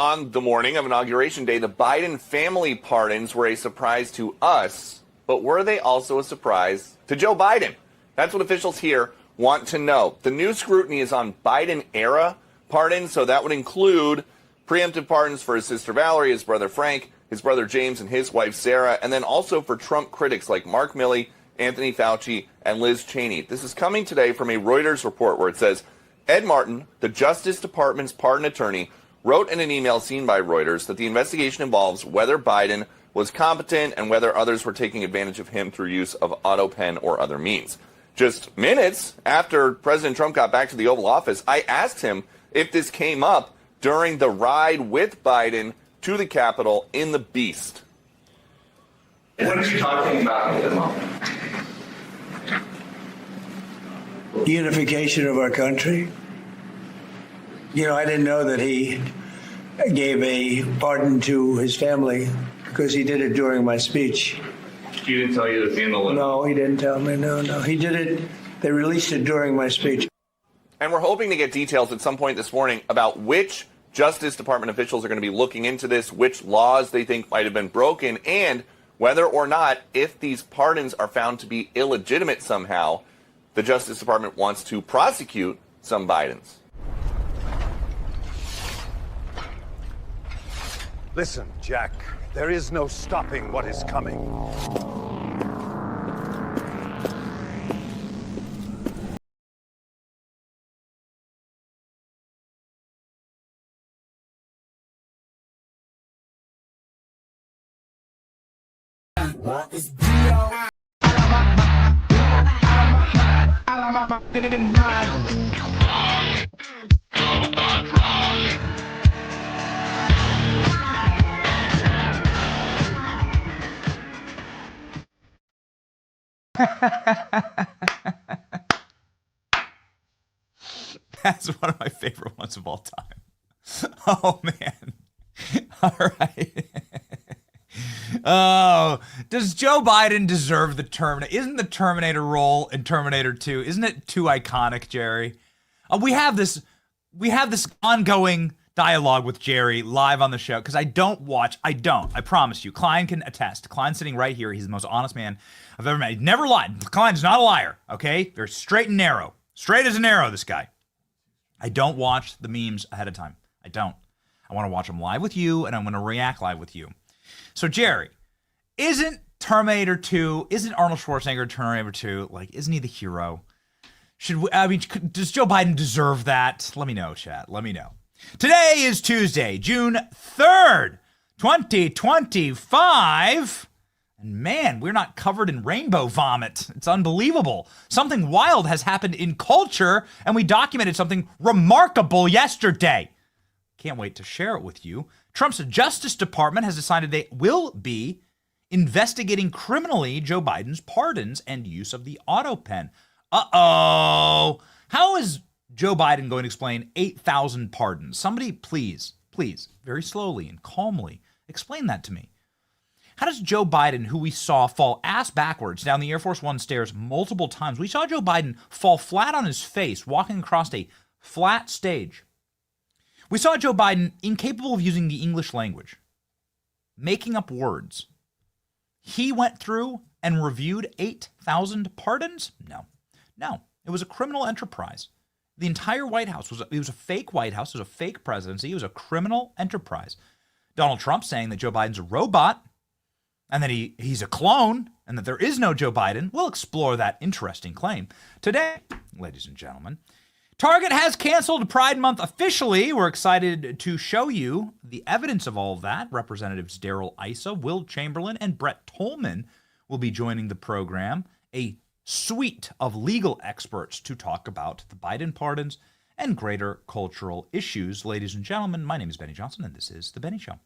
on the morning of Inauguration Day, the Biden family pardons were a surprise to us, but were they also a surprise to Joe Biden? That's what officials here want to know. The new scrutiny is on Biden-era pardons, so that would include preemptive pardons for his sister Valerie, his brother Frank, his brother James, and his wife Sarah, and then also for Trump critics like Mark Milley, Anthony Fauci, and Liz Cheney. This is coming today from a Reuters report where it says, Ed Martin, the Justice Department's pardon attorney, wrote in an email seen by Reuters that the investigation involves whether Biden was competent and whether others were taking advantage of him through use of Autopen or other means. Just minutes after President Trump got back to the Oval Office, I asked him if this came up during the ride with Biden to the Capitol in the Beast. What are you talking about at the moment? Unification of our country. You know, I didn't know that he gave a pardon to his family because he did it during my speech. He didn't tell you to handle it? No, he didn't tell me. No. He did it. They released it during my speech. And we're hoping to get details at some point this morning about which Justice Department officials are going to be looking into this, which laws they think might have been broken, and whether or not, if these pardons are found to be illegitimate somehow, the Justice Department wants to prosecute some Bidens. Listen, Jack, there is no stopping what is coming. That's one of my favorite ones of all time. Oh, man. All right. Oh, does Joe Biden deserve the Terminator? Isn't the Terminator role in Terminator 2, isn't it too iconic, Jerry? We have this ongoing dialogue with Jerry live on the show because I promise you. Klein can attest. Klein's sitting right here. He's the most honest man I've ever met. He's never lied. Klein's not a liar, okay? They're straight and narrow. Straight as an arrow, this guy. I don't watch the memes ahead of time. I don't. I want to watch them live with you, and I'm going to react live with you. So, Jerry, isn't Arnold Schwarzenegger Terminator 2, like, isn't he the hero? Does Joe Biden deserve that? Let me know, chat. Let me know. Today is Tuesday, June 3rd, 2025. And man, we're not covered in rainbow vomit. It's unbelievable. Something wild has happened in culture, and we documented something remarkable yesterday. Can't wait to share it with you. Trump's Justice Department has decided they will be investigating criminally Joe Biden's pardons and use of the Autopen. Uh-oh. How is Joe Biden going to explain 8,000 pardons? Somebody please, very slowly and calmly explain that to me. How does Joe Biden, who we saw fall ass backwards down the Air Force One stairs multiple times, we saw Joe Biden fall flat on his face walking across a flat stage. We saw Joe Biden incapable of using the English language, making up words. He went through and reviewed 8,000 pardons? No. It was a criminal enterprise. The entire White House was a fake White House. It was a fake presidency. It was a criminal enterprise. Donald Trump saying that Joe Biden's a robot and that he's a clone and that there is no Joe Biden. We'll explore that interesting claim today, ladies and gentlemen. Target has canceled Pride Month officially. We're excited to show you the evidence of all of that. Representatives Darrell Issa, Will Chamberlain, and Brett Tolman will be joining the program. A suite of legal experts to talk about the Biden pardons and greater cultural issues. Ladies and gentlemen, my name is Benny Johnson, and this is The Benny Show.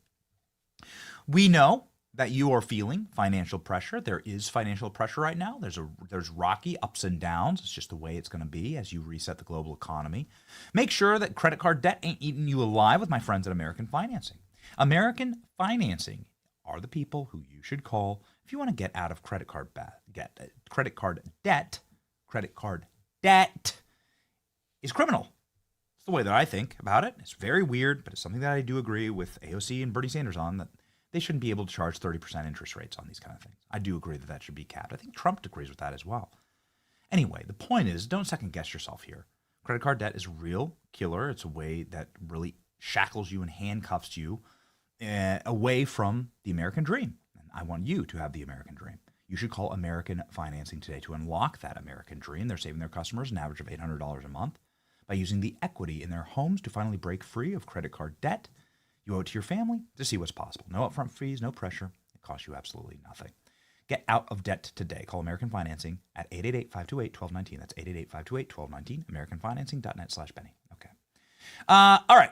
We know that you are feeling financial pressure. There is financial pressure right now. There's rocky ups and downs. It's just the way it's going to be as you reset the global economy. Make sure that credit card debt ain't eating you alive with my friends at American Financing. American Financing are the people who you should call if you want to get out of credit card debt. Credit card debt is criminal. It's the way that I think about it. It's very weird, but it's something that I do agree with AOC and Bernie Sanders on, that they shouldn't be able to charge 30% interest rates on these kind of things. I do agree that that should be capped. I think Trump agrees with that as well. Anyway, the point is, don't second guess yourself here. Credit card debt is real killer. It's a way that really shackles you and handcuffs you away from the American dream. And I want you to have the American dream. You should call American Financing today to unlock that American dream. They're saving their customers an average of $800 a month by using the equity in their homes to finally break free of credit card debt. You owe it to your family to see what's possible. No upfront fees, no pressure. It costs you absolutely nothing. Get out of debt today. Call American Financing at 888-528-1219. That's 888-528-1219. AmericanFinancing.net/Benny. Okay. All right.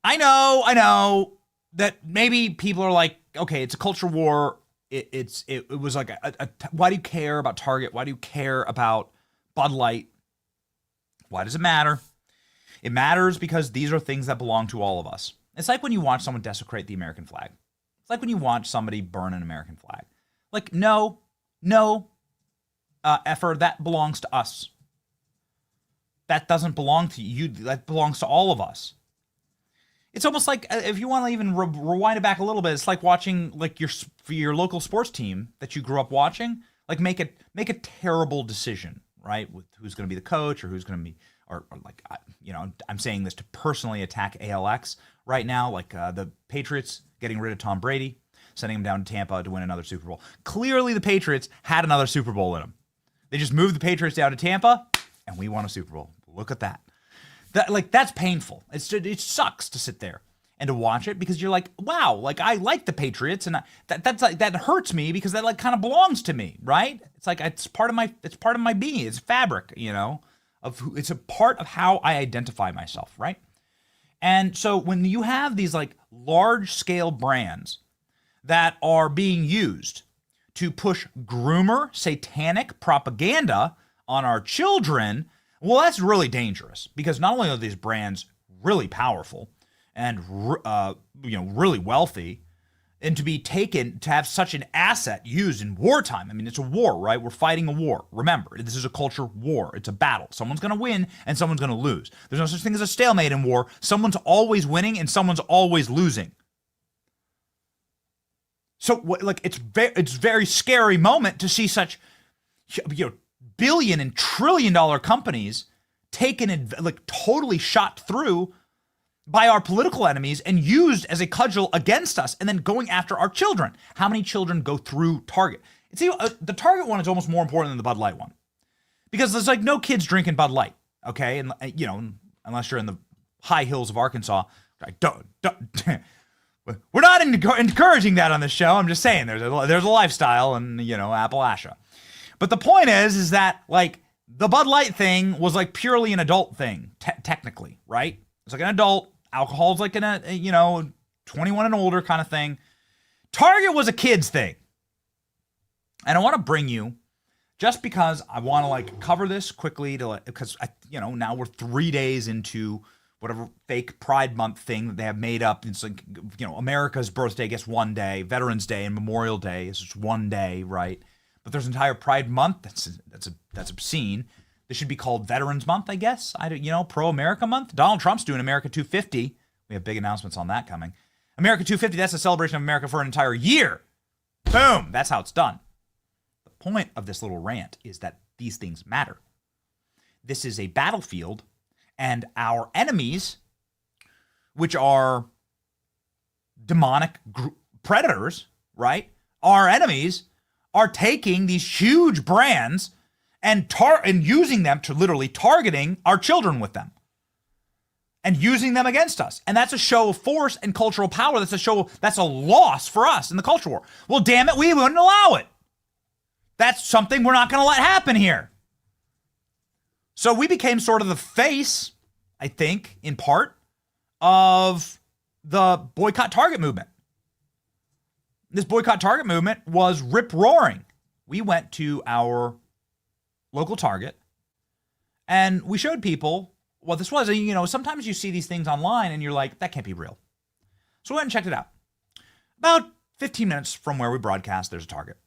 I know that maybe people are like, okay, it's a culture war. It was like why do you care about Target? Why do you care about Bud Light? Why does it matter? It matters because these are things that belong to all of us. It's like when you watch someone desecrate the American flag. It's like when you watch somebody burn an American flag. Like, no, effort, that belongs to us. That doesn't belong to you. That belongs to all of us. It's almost like, if you want to even rewind it back a little bit, it's like watching like your local sports team that you grew up watching, like make a terrible decision, right? With who's going to be the coach or who's going to be, or like, I'm saying this to personally attack ALX right now, like the Patriots getting rid of Tom Brady, sending him down to Tampa to win another Super Bowl. Clearly the Patriots had another Super Bowl in them. They just moved the Patriots down to Tampa and we won a Super Bowl. Look at that. That's painful. It sucks to sit there and to watch it because you're like, wow, like I like the Patriots and that hurts me because that like kind of belongs to me, right? It's like it's part of my being. It's fabric, it's a part of how I identify myself, right? And so when you have these like large scale brands that are being used to push groomer satanic propaganda on our children, well, that's really dangerous because not only are these brands really powerful and really wealthy, and to have such an asset used in wartime. I mean, it's a war, right? We're fighting a war. Remember, this is a culture war. It's a battle. Someone's going to win and someone's going to lose. There's no such thing as a stalemate in war. Someone's always winning and someone's always losing. So, like, it's very scary moment to see such, billion and trillion dollar companies taken and like totally shot through by our political enemies and used as a cudgel against us, and then going after our children. How many children go through Target? The Target one is almost more important than the Bud Light one because there's like no kids drinking Bud Light, okay? And unless you're in the high hills of Arkansas, don't. We're not encouraging that on this show. I'm just saying there's a lifestyle in Appalachia. But the point is that like the Bud Light thing was like purely an adult thing, technically, right? It's like an adult. Alcohol's like 21 and older kind of thing. Target was a kid's thing. And I want to bring you, just because I want to like cover this quickly because now we're 3 days into whatever fake Pride Month thing that they have made up. It's like, America's birthday gets one day, Veterans Day and Memorial Day is just one day, right? But there's an entire Pride Month. That's obscene. This should be called Veterans Month, I guess. Pro-America Month. Donald Trump's doing America 250. We have big announcements on that coming. America 250, that's a celebration of America for an entire year. Boom. That's how it's done. The point of this little rant is that these things matter. This is a battlefield, and our enemies, which are demonic predators, right? Our enemies are taking these huge brands and using them to literally targeting our children with them and using them against us. And that's a show of force and cultural power. That's a loss for us in the culture war. Well, damn it, we wouldn't allow it. That's something we're not going to let happen here. So we became sort of the face, I think, in part, of the boycott Target movement. This boycott Target movement was rip-roaring. We went to our local Target and we showed people what this was. Sometimes you see these things online and you're like, that can't be real. So we went and checked it out. About 15 minutes from where we broadcast, there's a Target.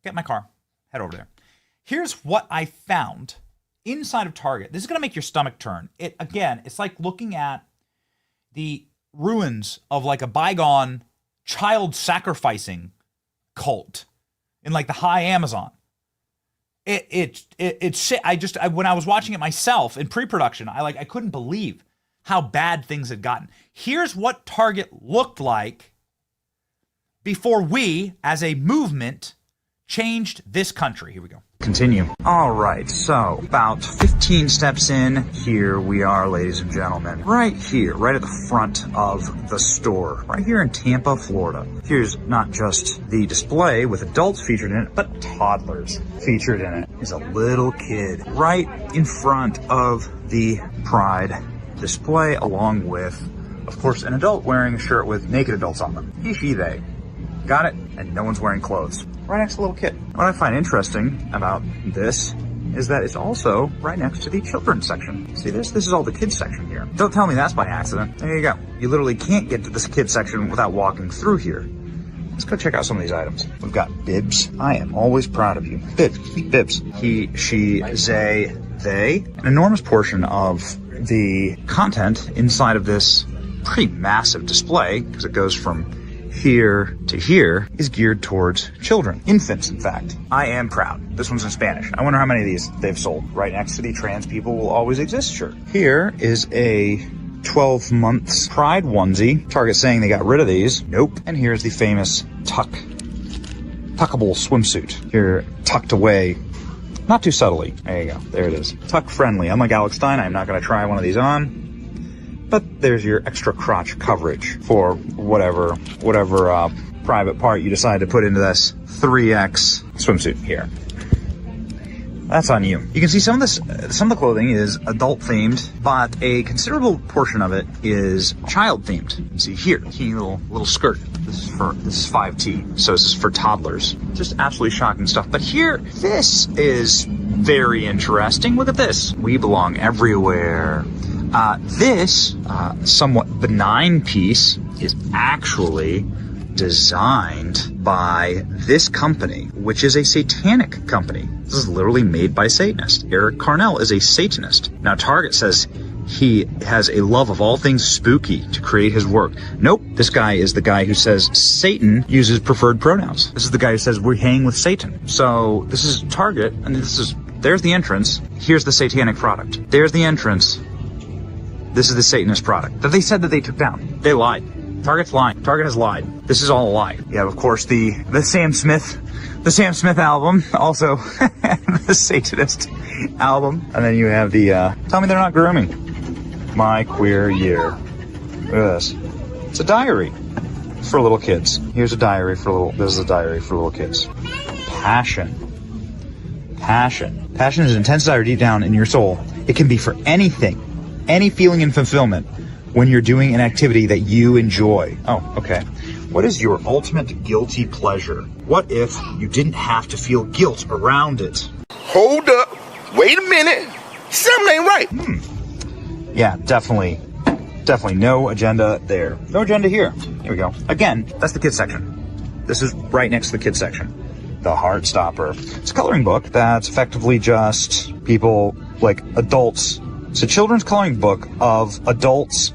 Get in my car, head over there. Here's what I found inside of Target, this is going to make your stomach turn. It's like looking at the ruins of like a bygone child sacrificing cult in like the high Amazon. When I was watching it myself in pre-production, I couldn't believe how bad things had gotten. Here's what Target looked like before we, as a movement, changed this country. Here we go. Continue. All right, so about 15 steps in, here we are, ladies and gentlemen. Right here, right at the front of the store, right here in Tampa, Florida. Here's not just the display with adults featured in it, but toddlers featured in it. Is a little kid right in front of the Pride display, along with, of course, an adult wearing a shirt with naked adults on them. He, she, they. Got it? And no one's wearing clothes. Right next to the little kid. What I find interesting about this is that it's also right next to the children's section. See this? This is all the kids section here. Don't tell me that's by accident. There you go. You literally can't get to this kids section without walking through here. Let's go check out some of these items. We've got bibs. I am always proud of you. Bibs. He, she, they. An enormous portion of the content inside of this pretty massive display, because it goes from here to here, is geared towards children, infants, in fact. I am proud. This one's in Spanish. I wonder how many of these they've sold. Right next to the trans people will always exist shirt. Here is a 12 months Pride onesie. Target saying they got rid of these. Nope. And here's the famous tuckable swimsuit. Here, tucked away, not too subtly. There you go. There it is. Tuck friendly. Unlike Alex Stein, I'm not going to try one of these on. But there's your extra crotch coverage for whatever private part you decide to put into this 3X swimsuit here. That's on you. You can see some of the clothing is adult themed, but a considerable portion of it is child themed. You can see here, teeny little skirt. This is 5T, so this is for toddlers. Just absolutely shocking stuff. But here, this is very interesting. Look at this. We belong everywhere. This somewhat benign piece is actually designed by this company, which is a satanic company. This is literally made by Satanists. Eric Carnell is a Satanist. Now, Target says he has a love of all things spooky to create his work. Nope. This guy is the guy who says Satan uses preferred pronouns. This is the guy who says we hang with Satan. So this is Target, and there's the entrance. Here's the satanic product. There's the entrance. This is the Satanist product that they said that they took down. They lied. Target's lying. Target has lied. This is all a lie. You have, of course, the Sam Smith album, also the Satanist album, and then you have the Tell Me They're Not Grooming. My Queer Year. Look at this. It's a diary for little kids. This is a diary for little kids. Passion is an intense desire deep down in your soul. It can be for anything. Any feeling and fulfillment when you're doing an activity that you enjoy. Oh, okay. What is your ultimate guilty pleasure? What if you didn't have to feel guilt around it? Hold up. Wait a minute. Something ain't right. Yeah, definitely no agenda there. No agenda here. Here we go. Again, that's the kids section. This is right next to the kids section. The Heartstopper. It's a coloring book that's effectively just people, like adults. It's a children's coloring book of adults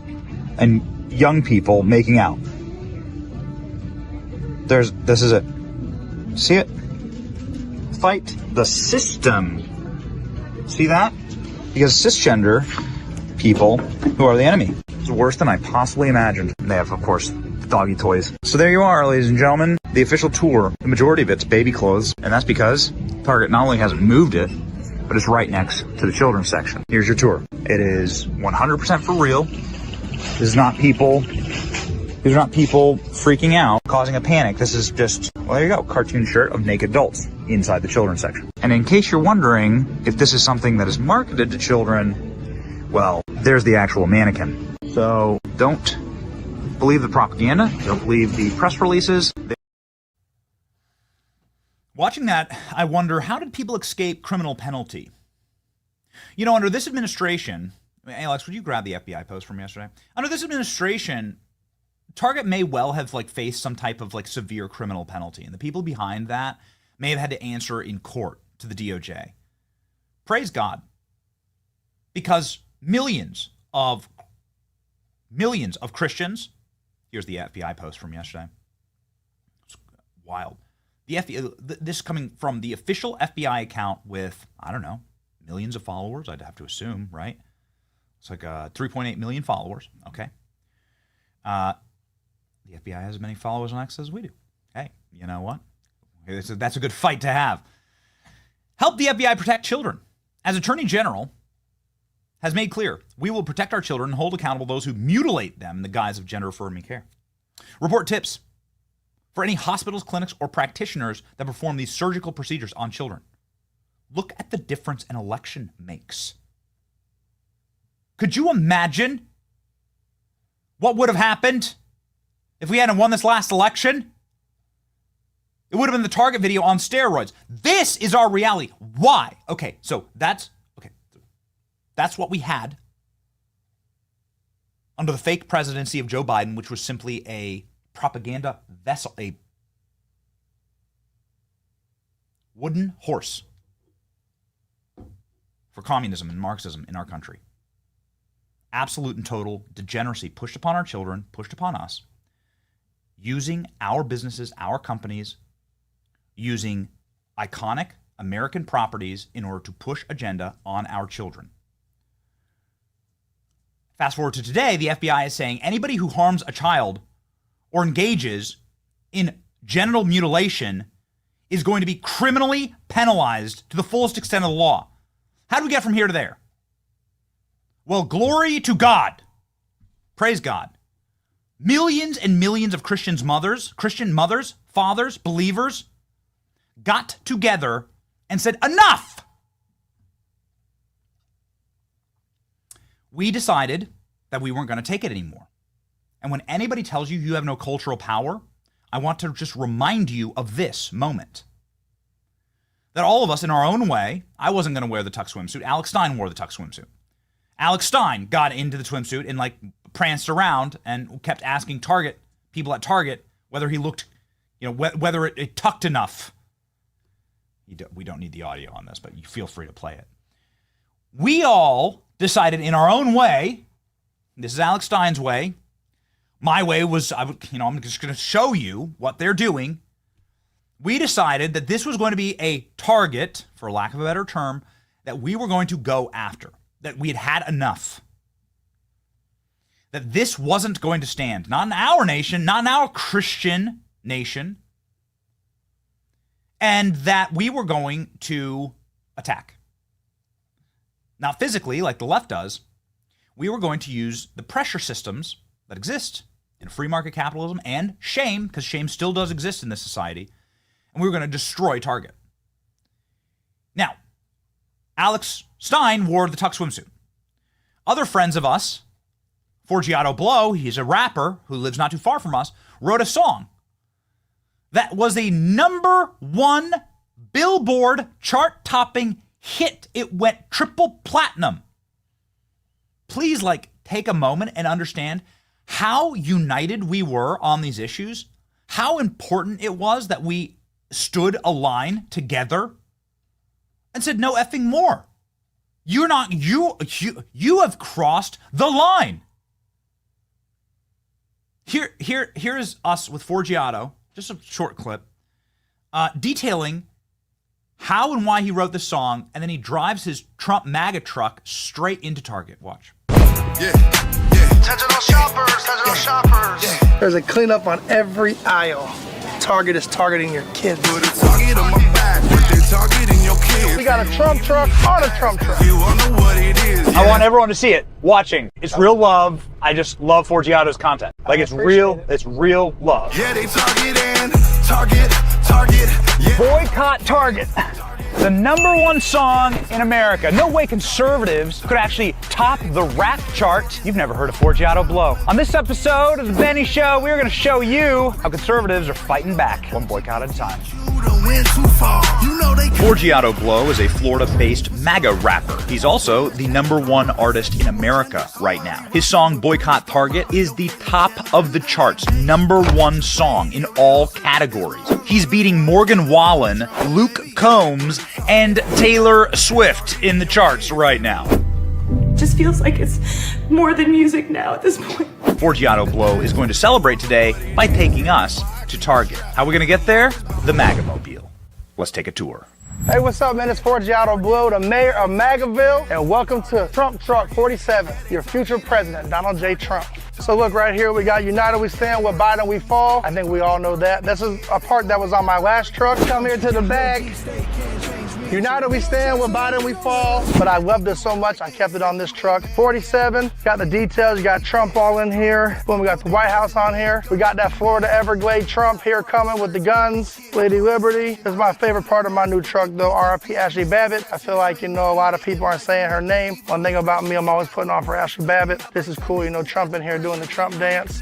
and young people making out. This is it. See it? Fight the system. See that? Because cisgender people who are the enemy. It's worse than I possibly imagined. They have, of course, doggy toys. So there you are, ladies and gentlemen. The official tour, the majority of it's baby clothes. And that's because Target not only hasn't moved it, but it's right next to the children's section. Here's your tour. It is 100% for real. These are not people freaking out, causing a panic. This is just, well, there you go, cartoon shirt of naked adults inside the children's section. And in case you're wondering if this is something that is marketed to children, well, there's the actual mannequin. So don't believe the propaganda. Don't believe the press releases. Watching that, I wonder, how did people escape criminal penalty? You know, under this administration, Alex, would you grab the FBI post from yesterday? Under this administration, Target may well have faced some type of severe criminal penalty, and the people behind that may have had to answer in court to the DOJ. Praise God. because millions of Christians, here's the FBI post from yesterday. It's wild. The FBI, this coming from the official FBI account with, I don't know, millions of followers, I'd have to assume, right? It's like 3.8 million followers, okay? The FBI has as many followers on X as we do. Hey, you know what? That's a good fight to have. Help the FBI protect children. As Attorney General has made clear, we will protect our children and hold accountable those who mutilate them in the guise of gender-affirming care. Report tips for any hospitals, clinics, or practitioners that perform these surgical procedures on children. Look at the difference an election makes. Could you imagine what would have happened if we hadn't won this last election? It would have been the Target video on steroids. This is our reality. Why? Okay, so that's what we had under the fake presidency of Joe Biden, which was simply a propaganda vessel, a wooden horse for communism and Marxism in our country. Absolute and total degeneracy pushed upon our children, pushed upon us, using our businesses, our companies, using iconic American properties in order to push agenda on our children. Fast forward to today, the FBI is saying anybody who harms a child or engages in genital mutilation is going to be criminally penalized to the fullest extent of the law. How do we get from here to there? Well, glory to God. Praise God. Millions and millions of Christian mothers, fathers, believers got together and said, enough! We decided that we weren't going to take it anymore. And when anybody tells you you have no cultural power, I want to just remind you of this moment. That all of us in our own way, I wasn't going to wear the tuck swimsuit. Alex Stein wore the tuck swimsuit. Alex Stein got into the swimsuit and pranced around and kept asking people at Target whether he looked, whether it tucked enough. We don't need the audio on this, but you feel free to play it. We all decided in our own way, this is Alex Stein's way. My way was, I'm just going to show you what they're doing. We decided that this was going to be a target, for lack of a better term, that we were going to go after, that we had had enough. That this wasn't going to stand, not in our nation, not in our Christian nation, and that we were going to attack. Not physically, like the left does. We were going to use the pressure systems that exist in free market capitalism and shame, because shame still does exist in this society, and we were going to destroy Target. Now, Alex Stein wore the tuck swimsuit. Other friends of us, Forgiato Blow, he's a rapper who lives not too far from us, wrote a song that was a #1 Billboard chart-topping hit. It went triple platinum. Please, take a moment and understand how united we were on these issues, how important it was that we stood a line together and said, no effing more. You have crossed the line. Here's us with Forgiato, just a short clip, detailing how and why he wrote this song, and then he drives his Trump MAGA truck straight into Target. Watch. Attention all shoppers. There's a cleanup on every aisle. Target is targeting your kids. Put a target on my back, but they're targeting your kids. We got a Trump truck on a Trump truck. You all know what it is. I want everyone to see it, watching. It's real love. I just love Forgiato's content. It's real. It's real love. Yeah, they target. Yeah. Boycott Target. The #1 song in America. No way conservatives could actually top the rap chart. You've never heard of Forgiato Blow. On this episode of The Benny Show, we're going to show you how conservatives are fighting back, one boycott at a time. Forgiato Blow is a Florida-based MAGA rapper. He's also the #1 artist in America right now. His song Boycott Target is the top of the charts, #1 song in all categories. He's beating Morgan Wallen, Luke Combs, and Taylor Swift in the charts right now. just feels like it's more than music now at this point. Forgiato Blow is going to celebrate today by taking us to Target. How are we going to get there? The MAGA-mobile. Let's take a tour. Hey, what's up, man? It's Forgiato Blow, the mayor of MAGAville, and welcome to Trump Truck 47, your future president, Donald J. Trump. So look right here, we got United We Stand, with Biden we fall. I think we all know that. This is a part that was on my last truck. Come here to the bag. United we stand, with Biden we fall. But I loved it so much, I kept it on this truck. 47, got the details, you got Trump all in here. Boom, we got the White House on here. We got that Florida Everglade Trump here coming with the guns. Lady Liberty. This is my favorite part of my new truck though, RIP Ashley Babbitt. I feel like, a lot of people aren't saying her name. One thing about me, I'm always putting on for Ashley Babbitt. This is cool, Trump in here doing the Trump dance.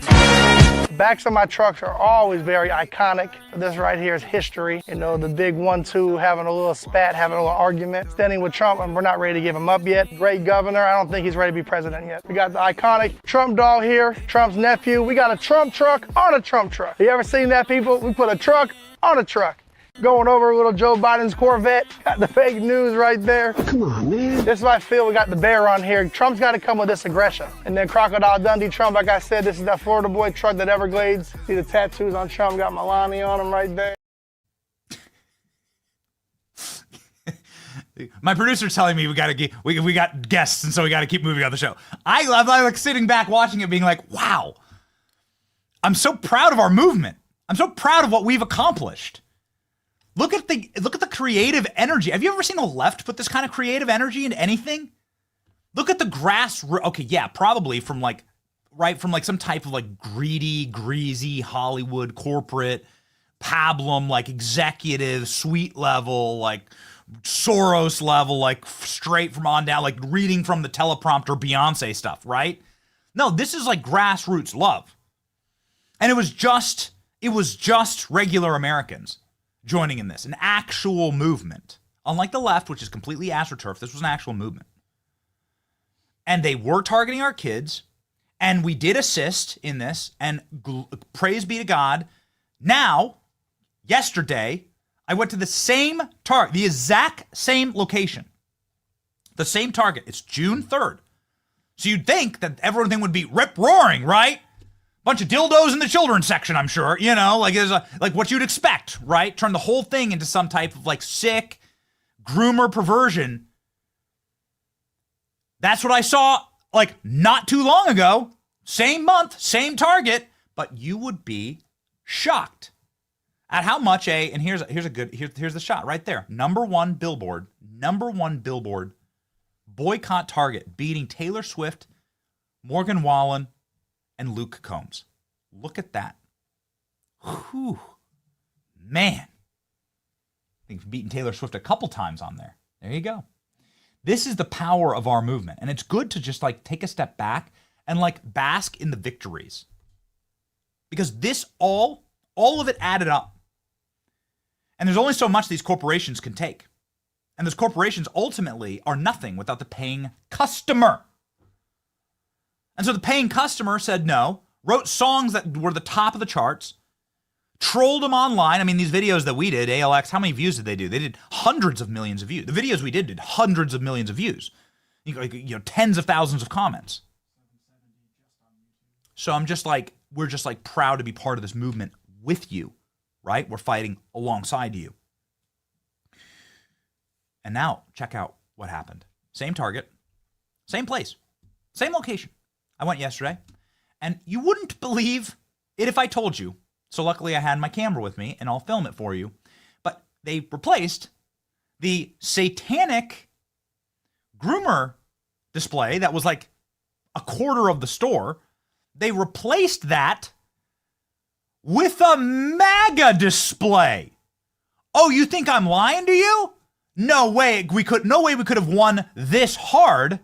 Backs of my trucks are always very iconic. This right here is history. The big 1-2, having a little spat, having a little argument, standing with Trump, and we're not ready to give him up yet. Great governor. I don't think he's ready to be president yet. We got the iconic Trump doll here, Trump's nephew. We got a Trump truck on a Trump truck. You ever seen that, people? We put a truck on a truck. Going over little Joe Biden's Corvette. Got the fake news right there. Come on, man. This is what I feel. We got the bear on here. Trump's got to come with this aggression. And then Crocodile Dundee Trump, like I said, this is that Florida boy truck, that Everglades. See the tattoos on Trump. Got Melania on him right there. My producer's telling me we got guests, and so we got to keep moving on the show. I like sitting back watching it, being like, wow, I'm so proud of our movement. I'm so proud of what we've accomplished. Look at the creative energy. Have you ever seen the left put this kind of creative energy into anything? Look at the grassroots. Okay, yeah, probably from some type of greedy, greasy Hollywood corporate pablum, executive suite level, Soros level, straight from on down, reading from the teleprompter Beyonce stuff, right? No, this is grassroots love. And it was just regular Americans joining in this, an actual movement. Unlike the left, which is completely astroturf, this was an actual movement. And they were targeting our kids, and we did assist in this, and praise be to God. Now, yesterday, I went to the same target, the exact same location, the same target. It's June 3rd. So you'd think that everything would be rip-roaring, right? Bunch of dildos in the children's section, I'm sure, like what you'd expect, right? Turn the whole thing into some type of sick groomer perversion. That's what I saw not too long ago. Same month, same target, but you would be shocked at how much and here's the shot right there. Number one billboard, boycott Target, beating Taylor Swift, Morgan Wallen, and Luke Combs. Look at that. Whew. Man. I think we've beaten Taylor Swift a couple times on there. There you go. This is the power of our movement. And it's good to just take a step back and bask in the victories. Because this all of it added up. And there's only so much these corporations can take. And those corporations ultimately are nothing without the paying customer. And so the paying customer said no, wrote songs that were the top of the charts, trolled them online. I mean, these videos that we did, ALX, how many views did they do? They did hundreds of millions of views. The videos we did hundreds of millions of views. Tens of thousands of comments. So I'm just we're just proud to be part of this movement with you, right? We're fighting alongside you. And now check out what happened. Same target, same place, same location. I went yesterday, and you wouldn't believe it if I told you. So luckily I had my camera with me, and I'll film it for you. But they replaced the satanic groomer display that was a quarter of the store. They replaced that with a MAGA display. Oh, you think I'm lying to you? No way we could have won this hard.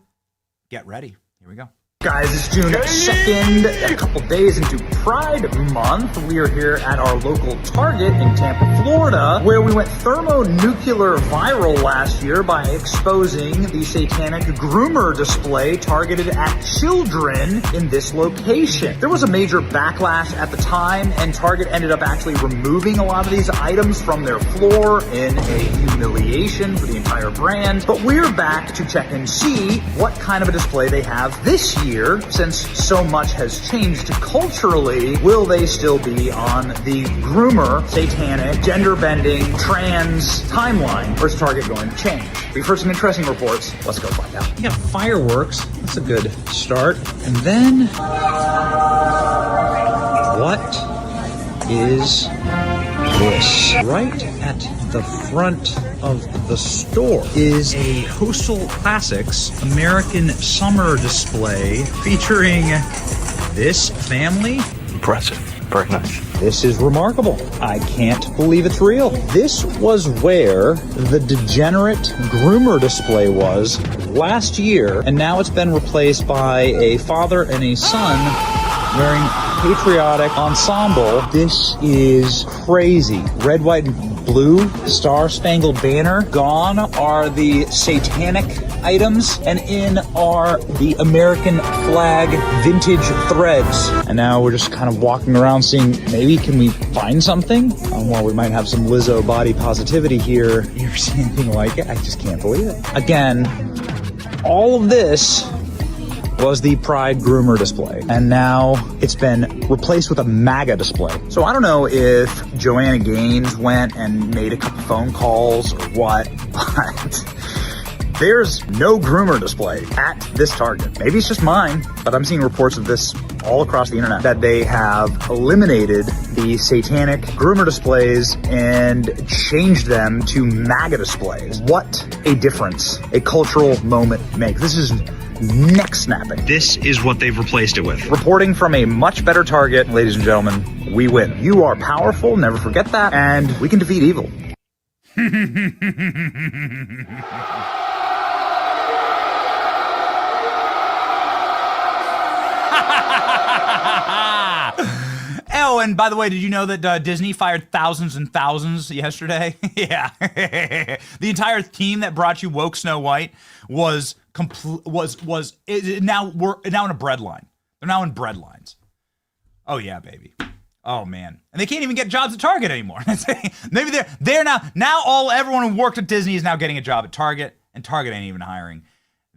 Get ready. Here we go. Guys, it's June 2nd, a couple days into Pride Month. We are here at our local Target in Tampa, Florida, where we went thermonuclear viral last year by exposing the satanic groomer display targeted at children in this location. There was a major backlash at the time, and Target ended up actually removing a lot of these items from their floor in a humiliation for the entire brand. But we're back to check and see what kind of a display they have this year. Since so much has changed culturally, will they still be on the groomer, satanic, gender-bending, trans timeline, or is Target going to change? We've heard some interesting reports. Let's go find out. You got fireworks. That's a good start. And then, what is this? Right at the front of the store is a Coastal Classics American Summer display featuring this family. Impressive. Very nice. This is remarkable. I can't believe it's real. This was where the degenerate groomer display was last year, and now it's been replaced by a father and a son wearing patriotic ensemble. This is crazy. Red, white, and blue, Star-Spangled Banner. Gone are the satanic items, and in are the American flag vintage threads. And now we're just kind of walking around seeing, maybe can we find something? Well, we might have some Lizzo body positivity here. You ever see anything like it? I just can't believe it. Again, all of this was the Pride groomer display, and now it's been replaced with a MAGA display. So I don't know if Joanna Gaines went and made a couple phone calls or what, but there's no groomer display at this Target. Maybe it's just mine, but I'm seeing reports of this all across the internet, that they have eliminated the satanic groomer displays and changed them to MAGA displays. What a difference a cultural moment makes. This is neck snapping. This is what they've replaced it with. Reporting from a much better Target, ladies and gentlemen, we win. You are powerful, never forget that, and we can defeat evil. Oh, and by the way, did you know that Disney fired thousands and thousands yesterday? Yeah. The entire team that brought you woke Snow White was now in a bread line. They're now in bread lines. Oh yeah, baby. Oh man. And they can't even get jobs at Target anymore. Maybe they're now everyone who worked at Disney is now getting a job at Target, and Target ain't even hiring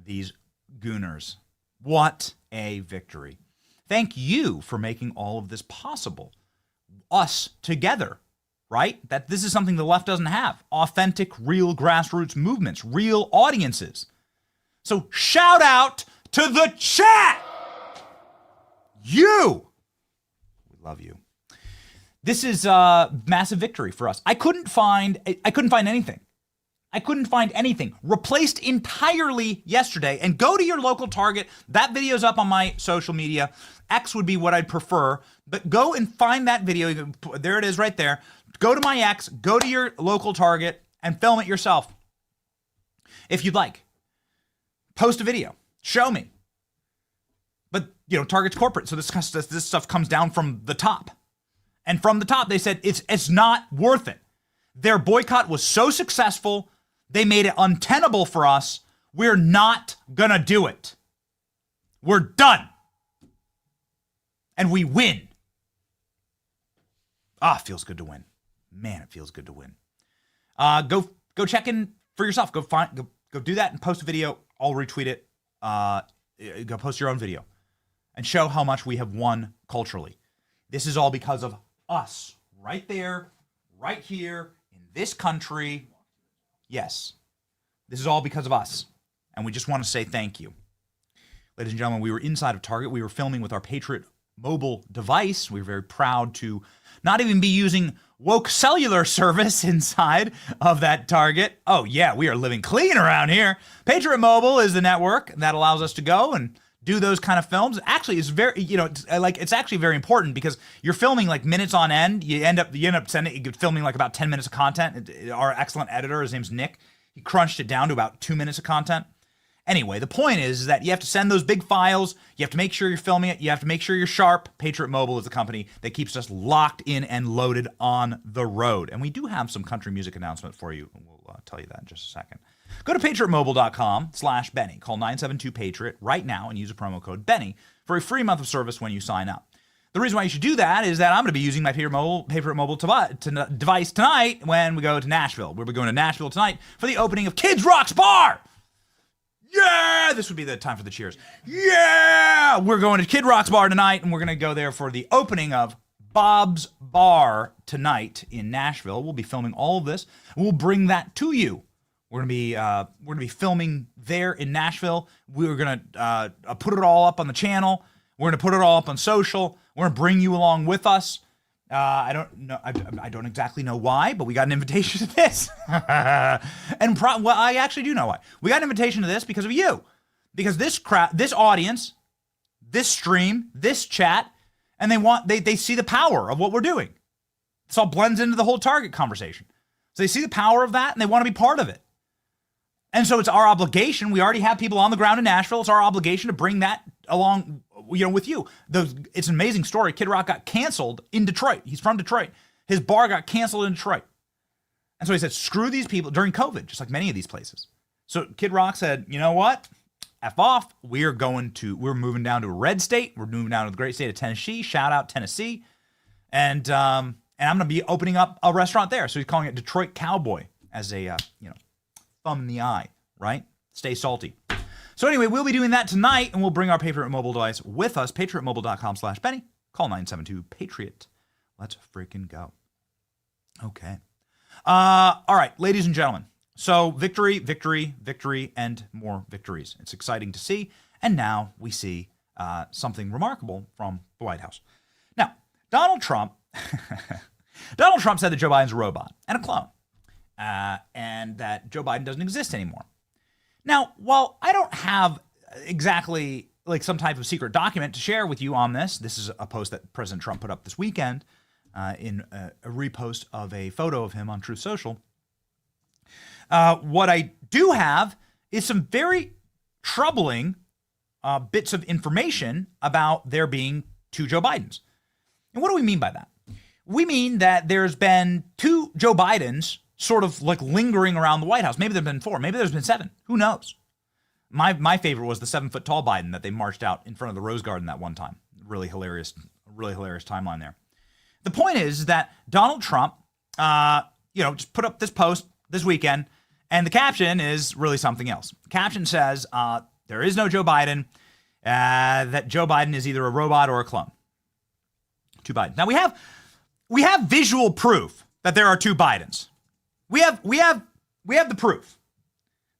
these gooners. What a victory. Thank you for making all of this possible. Us together, right? That this is something the left doesn't have. Authentic, real grassroots movements, real audiences. So shout out to the chat. You. We love you. This is a massive victory for us. I couldn't find anything. I couldn't find anything. Replaced entirely yesterday. And go to your local Target. That video's up on my social media. X would be what I'd prefer. But go and find that video. There it is right there. Go to my X. Go to your local Target and film it yourself. If you'd like. Post a video. Show me. But, Target's corporate. So this stuff comes down from the top. And from the top, they said it's not worth it. Their boycott was so successful, they made it untenable for us. We're not gonna do it. We're done. And we win. It feels good to win. Man, it feels good to win. Go check in for yourself. Go do that and post a video. I'll retweet it. Go post your own video and show how much we have won culturally. This is all because of us. Right there, right here, in this country. Yes. This is all because of us. And we just want to say thank you. Ladies and gentlemen, we were inside of Target. We were filming with our Patriot mobile device. We were very proud to not even be using woke cellular service inside of that Target. Oh yeah, we are living clean around here. Patriot Mobile is the network that allows us to go and do those kind of films. Actually, it's very, it's actually very important because you're filming like minutes on end. You end up filming like about 10 minutes of content. Our excellent editor, his name's Nick, he crunched it down to about 2 minutes of content. Anyway, the point is that you have to send those big files. You have to make sure you're filming it. You have to make sure you're sharp. Patriot Mobile is the company that keeps us locked in and loaded on the road. And we do have some country music announcement for you. We'll tell you that in just a second. Go to patriotmobile.com/Benny. Call 972-PATRIOT right now and use a promo code Benny for a free month of service when you sign up. The reason why you should do that is that I'm going to be using my Patriot Mobile device tonight when we go to Nashville. We'll be going to Nashville tonight for the opening of Kids Rock's Bar. Yeah! This would be the time for the cheers. Yeah! We're going to Kid Rock's Bar tonight, and we're going to go there for the opening of Bob's Bar tonight in Nashville. We'll be filming all of this. We'll bring that to you. We're gonna be filming there in Nashville. We're gonna put it all up on the channel. We're gonna put it all up on social. We're gonna bring you along with us. I don't know. I don't exactly know why, but we got an invitation to this. Well, I actually do know why. We got an invitation to this because of you, because this audience, this stream, this chat, and they see the power of what we're doing. This all blends into the whole Target conversation. So they see the power of that, and they want to be part of it. And so it's our obligation. We already have people on the ground in Nashville. It's our obligation to bring that along, with you. It's an amazing story. Kid Rock got canceled in Detroit. He's from Detroit. His bar got canceled in Detroit. And so he said, screw these people during COVID, just like many of these places. So Kid Rock said, you know what? F off. We're moving down to a red state. We're moving down to the great state of Tennessee. Shout out Tennessee. And I'm going to be opening up a restaurant there. So he's calling it Detroit Cowboy as a, thumb in the eye, right? Stay salty. So anyway, we'll be doing that tonight, and we'll bring our Patriot Mobile device with us, patriotmobile.com/Benny. Call 972-PATRIOT. Let's freaking go. Okay. All right, ladies and gentlemen. So victory, victory, victory, and more victories. It's exciting to see. And now we see something remarkable from the White House. Now, Donald Trump said that Joe Biden's a robot and a clone, and that Joe Biden doesn't exist anymore. Now, while I don't have exactly like some type of secret document to share with you on this is a post that President Trump put up this weekend in a repost of a photo of him on Truth Social. What I do have is some very troubling bits of information about there being two Joe Bidens. And what do we mean by that? We mean that there's been two Joe Bidens sort of like lingering around the White House. Maybe there's been four. Maybe there's been seven. Who knows? My favorite was the 7-foot-tall Biden that they marched out in front of the Rose Garden that one time. Really hilarious timeline there. The point is that Donald Trump, just put up this post this weekend, and the caption is really something else. The caption says, there is no Joe Biden, that Joe Biden is either a robot or a clone. Two Bidens. Now we have visual proof that there are two Bidens. We have the proof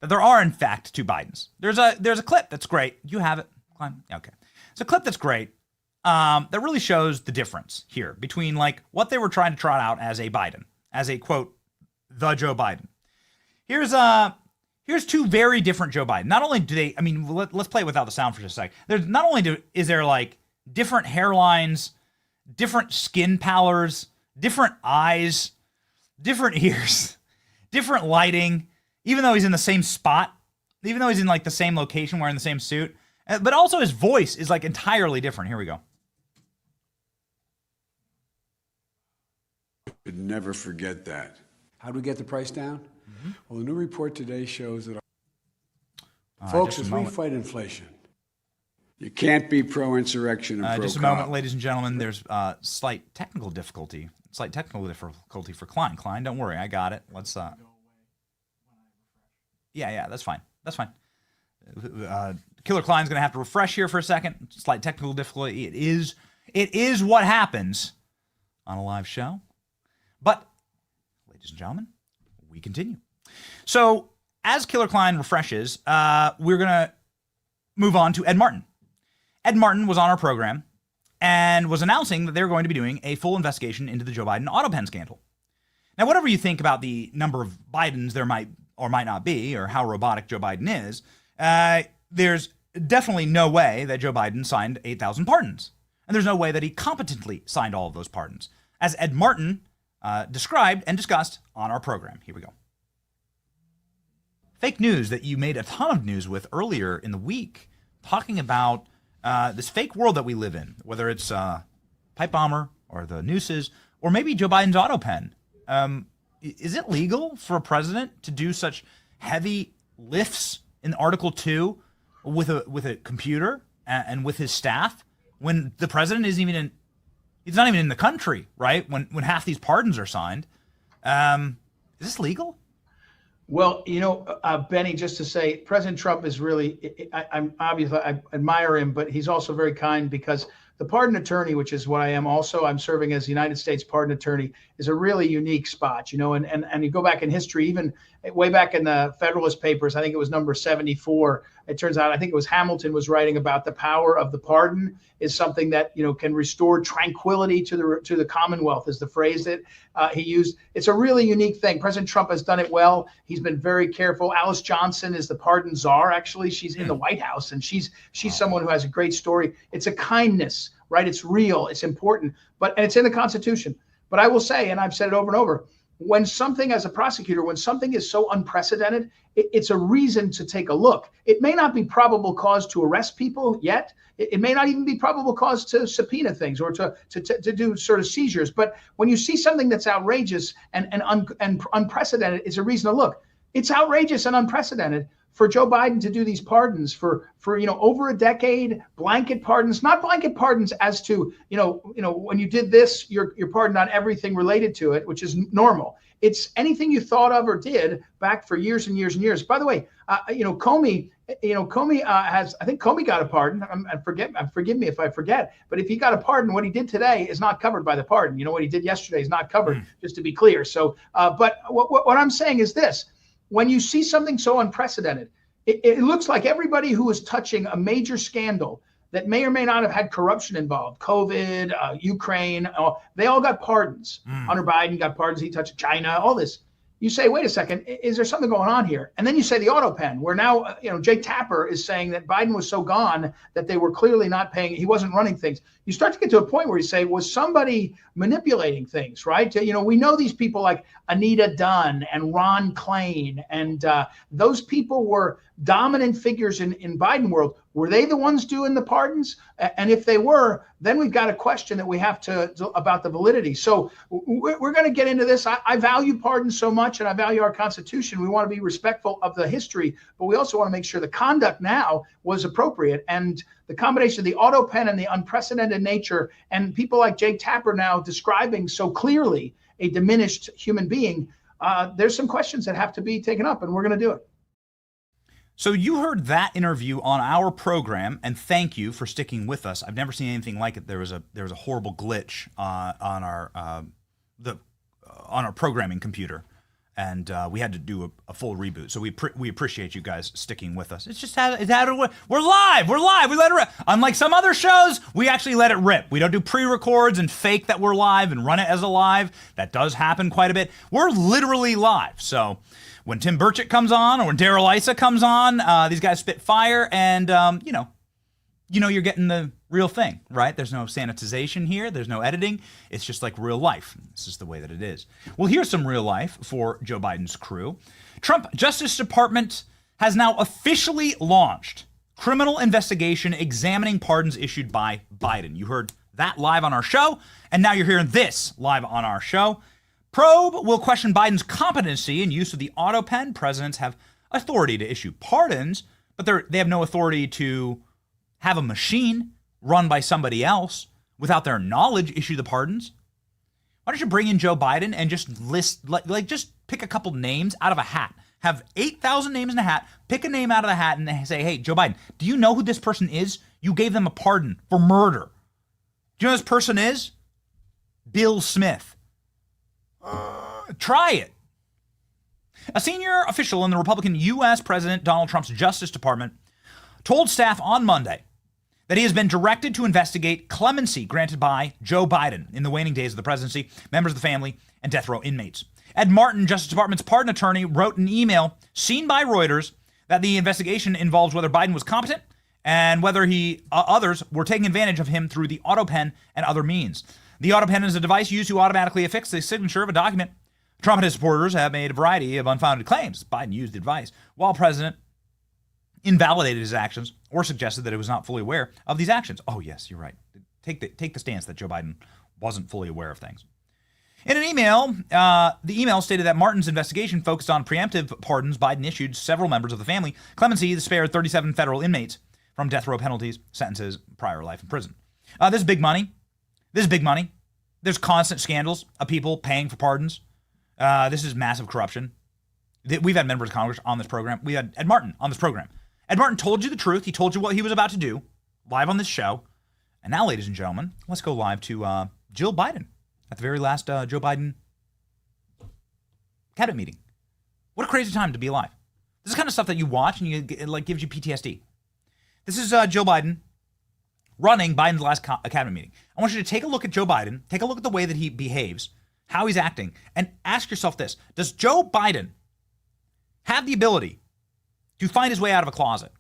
that there are in fact two Bidens. There's a clip that's great. You have it, Klein? Okay. It's a clip that's great that really shows the difference here between like what they were trying to trot out as a Biden, as a quote, the Joe Biden. Here's two very different Joe Biden. Not only do they, let's play it without the sound for just a sec. There's not only is there like different hairlines, different skin pallors, different eyes, different ears, different lighting, even though he's in the same spot, even though he's in like the same location wearing the same suit, but also his voice is like entirely different. Here we go. Could never forget that. How do we get the price down? Mm-hmm. Well, a new report today shows that folks, as we fight inflation, you can't be pro-insurrection and pro-cop. Just a moment, ladies and gentlemen. There's slight technical difficulty for Klein. Klein, don't worry, I got it. Let's. Yeah, that's fine. That's fine. Killer Klein's gonna have to refresh here for a second. Slight technical difficulty. It is what happens on a live show. But, ladies and gentlemen, we continue. So, as Killer Klein refreshes, we're gonna move on to Ed Martin. Ed Martin was on our program and was announcing that they're going to be doing a full investigation into the Joe Biden Autopen scandal. Now, whatever you think about the number of Bidens there might or might not be, or how robotic Joe Biden is, there's definitely no way that Joe Biden signed 8,000 pardons. And there's no way that he competently signed all of those pardons, as Ed Martin described and discussed on our program. Here we go. fake news that you made a ton of news with earlier in the week, talking about this fake world that we live in, whether it's pipe bomber or the nooses, or maybe Joe Biden's Autopen. Is it legal for a president to do such heavy lifts in Article 2 with a computer and with his staff when the president isn't even he's not even in the country, right? When half these pardons are signed. Is this legal? Well, Benny, just to say, President Trump is really, I'm obviously, I admire him, but he's also very kind, because the pardon attorney, which is what I am also, I'm serving as the United States pardon attorney, is a really unique spot, and you go back in history, even way back in the Federalist Papers, I think it was number 74. It turns out, I think it was Hamilton was writing about the power of the pardon is something that, can restore tranquility to the Commonwealth, is the phrase that he used. It's a really unique thing. President Trump has done it well. He's been very careful. Alice Johnson is the pardon czar. Actually, she's in the White House, and she's someone who has a great story. It's a kindness, right? It's real. It's important, and it's in the Constitution. But I will say, and I've said it over and over, when something, as a prosecutor, when something is so unprecedented, it's a reason to take a look. It may not be probable cause to arrest people yet. It may not even be probable cause to subpoena things or to do sort of seizures. But when you see something that's outrageous and unprecedented, it's a reason to look. It's outrageous and unprecedented for Joe Biden to do these pardons for over a decade, blanket pardons, not blanket pardons as to, when you did this, you're pardoned on everything related to it, which is normal. It's anything you thought of or did back for years and years and years. By the way, Comey has, I think Comey got a pardon. Forgive me if I forget, but if he got a pardon, what he did today is not covered by the pardon. What he did yesterday is not covered, just to be clear. So, but what I'm saying is this. When you see something so unprecedented, it looks like everybody who is touching a major scandal that may or may not have had corruption involved, COVID, Ukraine, they all got pardons. Hunter Biden got pardons. He touched China, all this. You say, wait a second, is there something going on here? And then you say the Autopen, where now, Jake Tapper is saying that Biden was so gone that they were clearly not paying, he wasn't running things. You start to get to a point where you say, was somebody manipulating things, right? We know these people like Anita Dunn and Ron Klain, and those people were dominant figures in Biden world. Were they the ones doing the pardons? And if they were, then we've got a question that we have to about the validity. So we're going to get into this. I value pardons so much, and I value our Constitution. We want to be respectful of the history, but we also want to make sure the conduct now was appropriate. And the combination of the Autopen and the unprecedented nature, and people like Jake Tapper now describing so clearly a diminished human being, there's some questions that have to be taken up, and we're going to do it. So you heard that interview on our program, and thank you for sticking with us. I've never seen anything like it. There was a horrible glitch on our programming computer, and we had to do a full reboot. So we appreciate you guys sticking with us. It's just we're live. We let it rip. Unlike some other shows, we actually let it rip. We don't do pre-records and fake that we're live and run it as a live. That does happen quite a bit. We're literally live. So when Tim Burchett comes on or when Daryl Issa comes on, these guys spit fire, and you're getting the real thing, right? There's no sanitization here. There's no editing. It's just like real life. This is the way that it is. Well, here's some real life for Joe Biden's crew. Trump Justice Department has now officially launched criminal investigation examining pardons issued by Biden. You heard that live on our show, and now you're hearing this live on our show. Probe will question Biden's competency in use of the Autopen. Presidents have authority to issue pardons, but they have no authority to have a machine run by somebody else without their knowledge issue the pardons. Why don't you bring in Joe Biden and just list, just pick a couple names out of a hat. Have 8,000 names in a hat, pick a name out of the hat and say, hey, Joe Biden, do you know who this person is? You gave them a pardon for murder. Do you know who this person is? Bill Smith. Try it. A senior official in the Republican U.S. President Donald Trump's Justice Department told staff on Monday that he has been directed to investigate clemency granted by Joe Biden in the waning days of the presidency, members of the family, and death row inmates. Ed Martin, Justice Department's pardon attorney, wrote an email seen by Reuters that the investigation involves whether Biden was competent and whether others were taking advantage of him through the Autopen and other means. The Autopen is a device used to automatically affix the signature of a document Trump and his supporters have made a variety of unfounded claims. Biden used advice while president invalidated his actions or suggested that it was not fully aware of these actions. Oh, yes, you're right. Take the stance that Joe Biden wasn't fully aware of things. In an email, the email stated that Martin's investigation focused on preemptive pardons Biden issued several members of the family. Clemency spared 37 federal inmates from death row penalties, sentences, prior life in prison. This is big money. This is big money. There's constant scandals of people paying for pardons. This is massive corruption. We've had members of Congress on this program. We had Ed Martin on this program. Ed Martin told you the truth. He told you what he was about to do live on this show. And now, ladies and gentlemen, let's go live to Jill Biden at the very last Joe Biden cabinet meeting. What a crazy time to be alive. This is the kind of stuff that you watch and it like gives you PTSD. This is Joe Biden running Biden's last cabinet meeting. I want you to take a look at Joe Biden, take a look at the way that he behaves, how he's acting, and ask yourself this. Does Joe Biden have the ability to find his way out of a closet?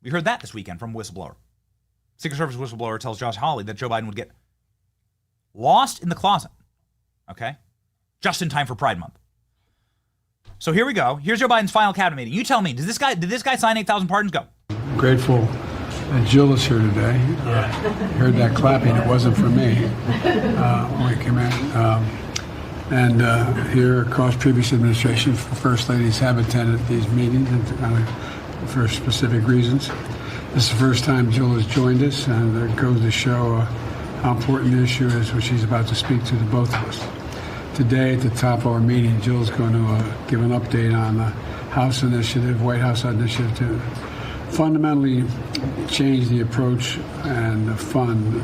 We heard that this weekend from a whistleblower. Secret Service whistleblower tells Josh Hawley that Joe Biden would get lost in the closet, okay? Just in time for Pride Month. So here we go. Here's Joe Biden's final cabinet meeting. You tell me, did this guy sign 8,000 pardons? Go. Grateful that Jill is here today. Heard that clapping. It wasn't for me when we came in. And here across previous administration, First Ladies have attended these meetings for specific reasons. This is the first time Jill has joined us, and it goes to show how important the issue is, which she's about to speak to the both of us. Today, at the top of our meeting, Jill's going to give an update on the House initiative, White House initiative, to fundamentally change the approach and the fund,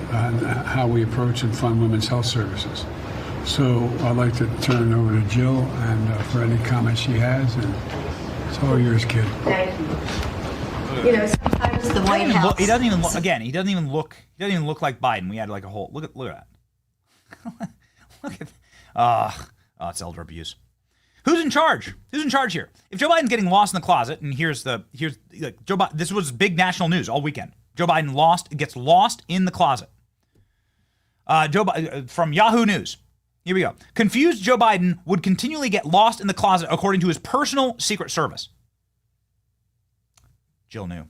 how we approach and fund women's health services. So I'd like to turn it over to Jill and for any comments she has, and it's all yours, kid. Thank you. You know, sometimes the White House. He doesn't even look. Again, he doesn't even look like Biden. We had like a whole look at that. Look at. It's elder abuse. Who's in charge? Who's in charge here? If Joe Biden's getting lost in the closet, and here's Joe Biden. This was big national news all weekend. Joe Biden gets lost in the closet. From Yahoo News. Here we go. Confused Joe Biden would continually get lost in the closet according to his personal Secret Service. Jill knew.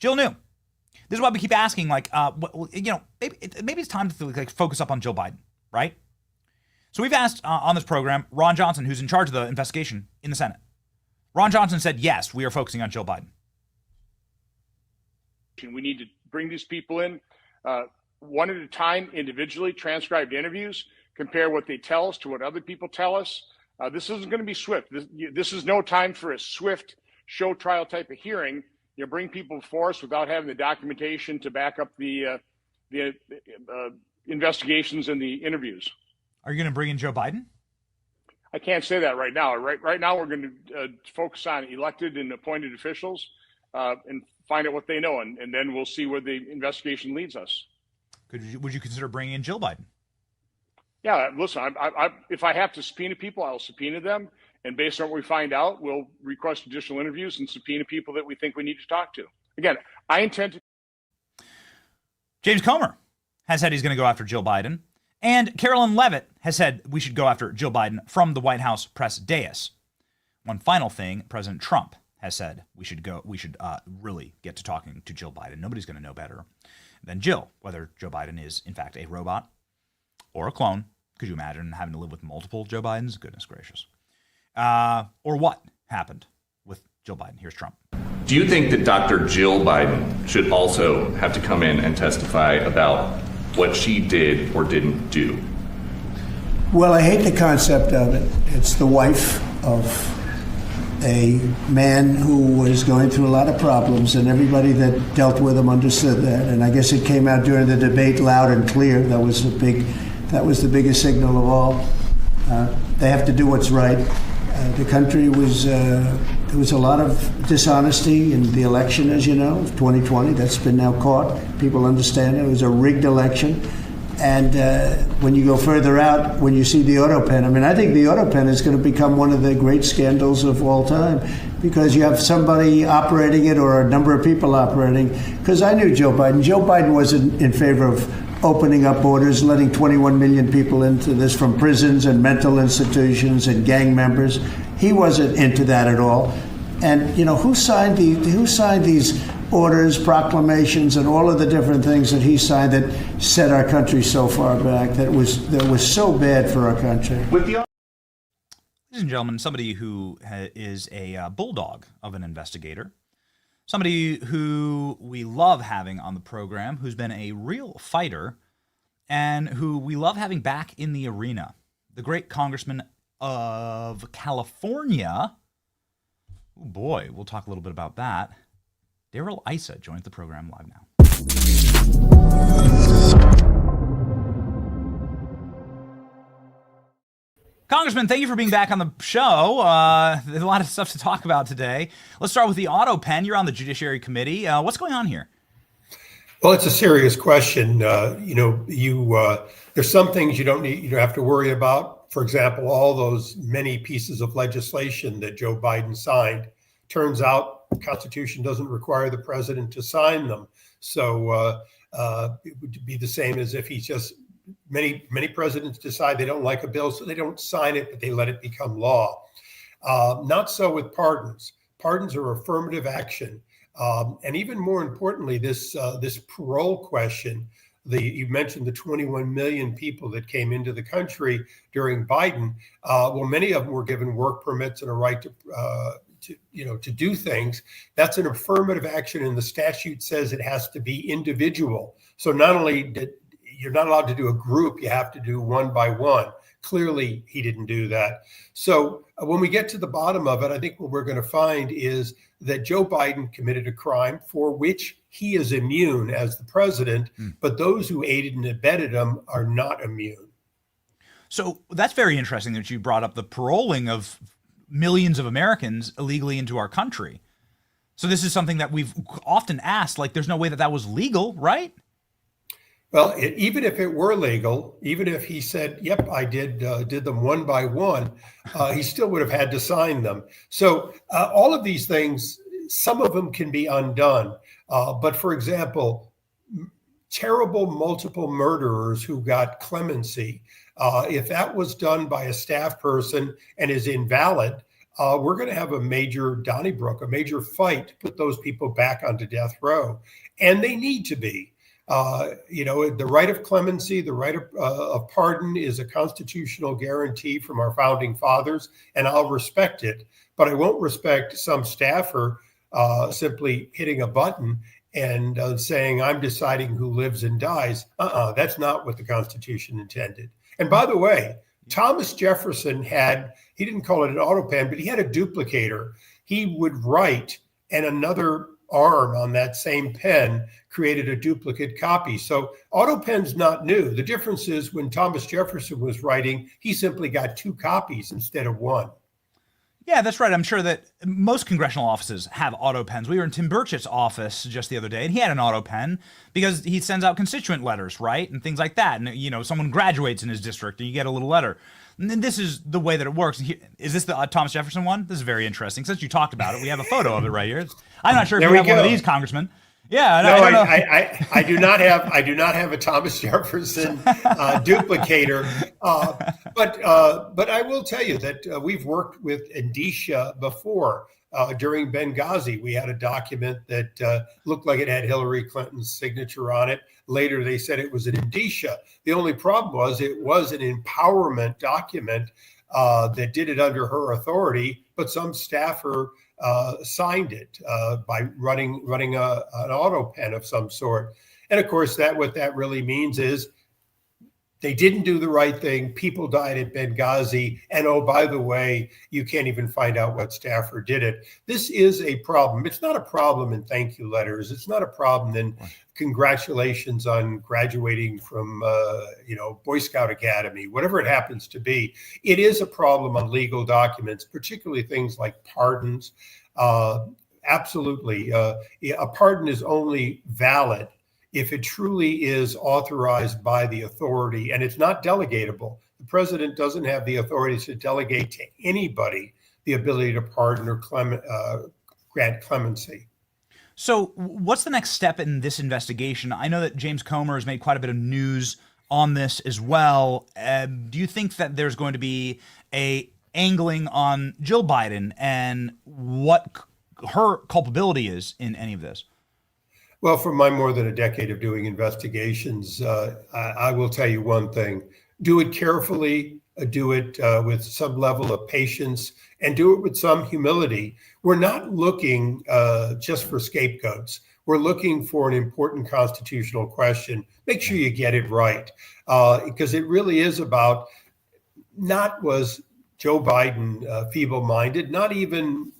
This is why we keep asking, like, maybe it's time to focus up on Joe Biden, right? So we've asked on this program Ron Johnson, who's in charge of the investigation in the Senate. Ron Johnson said, yes, we are focusing on Joe Biden. We need to bring these people in one at a time, individually, transcribed interviews, compare what they tell us to what other people tell us. This isn't going to be swift. This is no time for a swift show trial type of hearing. You bring people before us without having the documentation to back up the investigations and the interviews. Are you going to bring in Joe Biden? I can't say that right now. Right now, we're going to focus on elected and appointed officials and find out what they know, and then we'll see where the investigation leads us. Would you consider bringing in Jill Biden? Yeah, listen, if I have to subpoena people, I'll subpoena them. And based on what we find out, we'll request additional interviews and subpoena people that we think we need to talk to. Again, I intend to. James Comer has said he's going to go after Jill Biden. And Carolyn Leavitt has said we should go after Jill Biden from the White House press dais. One final thing, President Trump has said we should really get to talking to Jill Biden. Nobody's going to know better than Jill, whether Joe Biden is, in fact, a robot or a clone. Could you imagine having to live with multiple Joe Bidens? Goodness gracious. Or what happened with Jill Biden? Here's Trump. Do you think that Dr. Jill Biden should also have to come in and testify about what she did or didn't do? Well, I hate the concept of it. It's the wife of a man who was going through a lot of problems, and everybody that dealt with him understood that. And I guess it came out during the debate loud and clear. That was the biggest signal of all. They have to do what's right. The country was, there was a lot of dishonesty in the election, as you know, of 2020. That's been now caught. People understand it. It was a rigged election. And when you go further out, when you see the Autopen, I mean, I think the Autopen is going to become one of the great scandals of all time, because you have somebody operating it or a number of people operating. Because I knew Joe Biden. Joe Biden wasn't in favor of opening up borders, letting 21 million people into this from prisons and mental institutions and gang members. He wasn't into that at all. And, you know, who signed these orders, proclamations, and all of the different things that he signed that set our country so far back, that was so bad for our country? Ladies and gentlemen, somebody who is a bulldog of an investigator, somebody who we love having on the program, who's been a real fighter, and who we love having back in the arena, the great Congressman of California. Oh boy, we'll talk a little bit about that. Darrell Issa joins the program live now. Congressman, thank you for being back on the show. There's a lot of stuff to talk about today. Let's start with the Autopen. You're on the Judiciary Committee. What's going on here? Well, it's a serious question. There's some things you don't have to worry about. For example, all those many pieces of legislation that Joe Biden signed. Turns out the Constitution doesn't require the president to sign them. So it would be the same as if he's just many presidents decide they don't like a bill, so they don't sign it, but they let it become law. Not so with pardons. Pardons are affirmative action. And even more importantly, this parole question, you mentioned the 21 million people that came into the country during Biden. Well, many of them were given work permits and a right to do things. That's an affirmative action, and the statute says it has to be individual. So not only you're not allowed to do a group, you have to do one by one. Clearly, he didn't do that. So when we get to the bottom of it, I think what we're going to find is that Joe Biden committed a crime for which he is immune as the president, but those who aided and abetted him are not immune. So that's very interesting that you brought up the paroling of millions of Americans illegally into our country. So this is something that we've often asked, like, there's no way that was legal, right? Well, even if it were legal, even if he said, yep, I did them one by one, he still would have had to sign them. So all of these things, some of them can be undone. But for example, terrible multiple murderers who got clemency, if that was done by a staff person and is invalid, we're going to have a major Donnybrook, a major fight to put those people back onto death row. And they need to be. The right of clemency, the right of pardon is a constitutional guarantee from our founding fathers, and I'll respect it. But I won't respect some staffer simply hitting a button and saying, I'm deciding who lives and dies. That's not what the Constitution intended. And by the way, Thomas Jefferson he didn't call it an autopen, but he had a duplicator. He would write, and another arm on that same pen created a duplicate copy. So autopen's not new. The difference is when Thomas Jefferson was writing, he simply got two copies instead of one. Yeah, that's right. I'm sure that most congressional offices have autopens. We were in Tim Burchett's office just the other day, and he had an autopen because he sends out constituent letters, right, and things like that. And, someone graduates in his district, and you get a little letter. And then this is the way that it works. Is this the Thomas Jefferson one? This is very interesting. Since you talked about it, we have a photo of it right here. I'm not sure if you have one of these, Congressman. Yeah, I do not have a Thomas Jefferson duplicator, but I will tell you that we've worked with indicia before. During Benghazi, we had a document that looked like it had Hillary Clinton's signature on it. Later, they said it was an indicia. The only problem was it was an empowerment document that did it under her authority, but some staffer signed it by running an autopen of some sort. And of course, what that really means is they didn't do the right thing. People died at Benghazi. And oh, by the way, you can't even find out what staffer did it. This is a problem. It's not a problem in thank you letters. It's not a problem in congratulations on graduating from, Boy Scout Academy, whatever it happens to be. It is a problem on legal documents, particularly things like pardons. Absolutely. A pardon is only valid if it truly is authorized by the authority, and it's not delegatable. The president doesn't have the authority to delegate to anybody the ability to pardon or grant clemency. So what's the next step in this investigation? I know that James Comer has made quite a bit of news on this as well. Do you think that there's going to be a angling on Jill Biden and what her culpability is in any of this? Well, from my more than a decade of doing investigations, I will tell you one thing. Do it carefully, do it with some level of patience, and do it with some humility. We're not looking just for scapegoats. We're looking for an important constitutional question. Make sure you get it right, because it really is about, not was Joe Biden feeble-minded, not even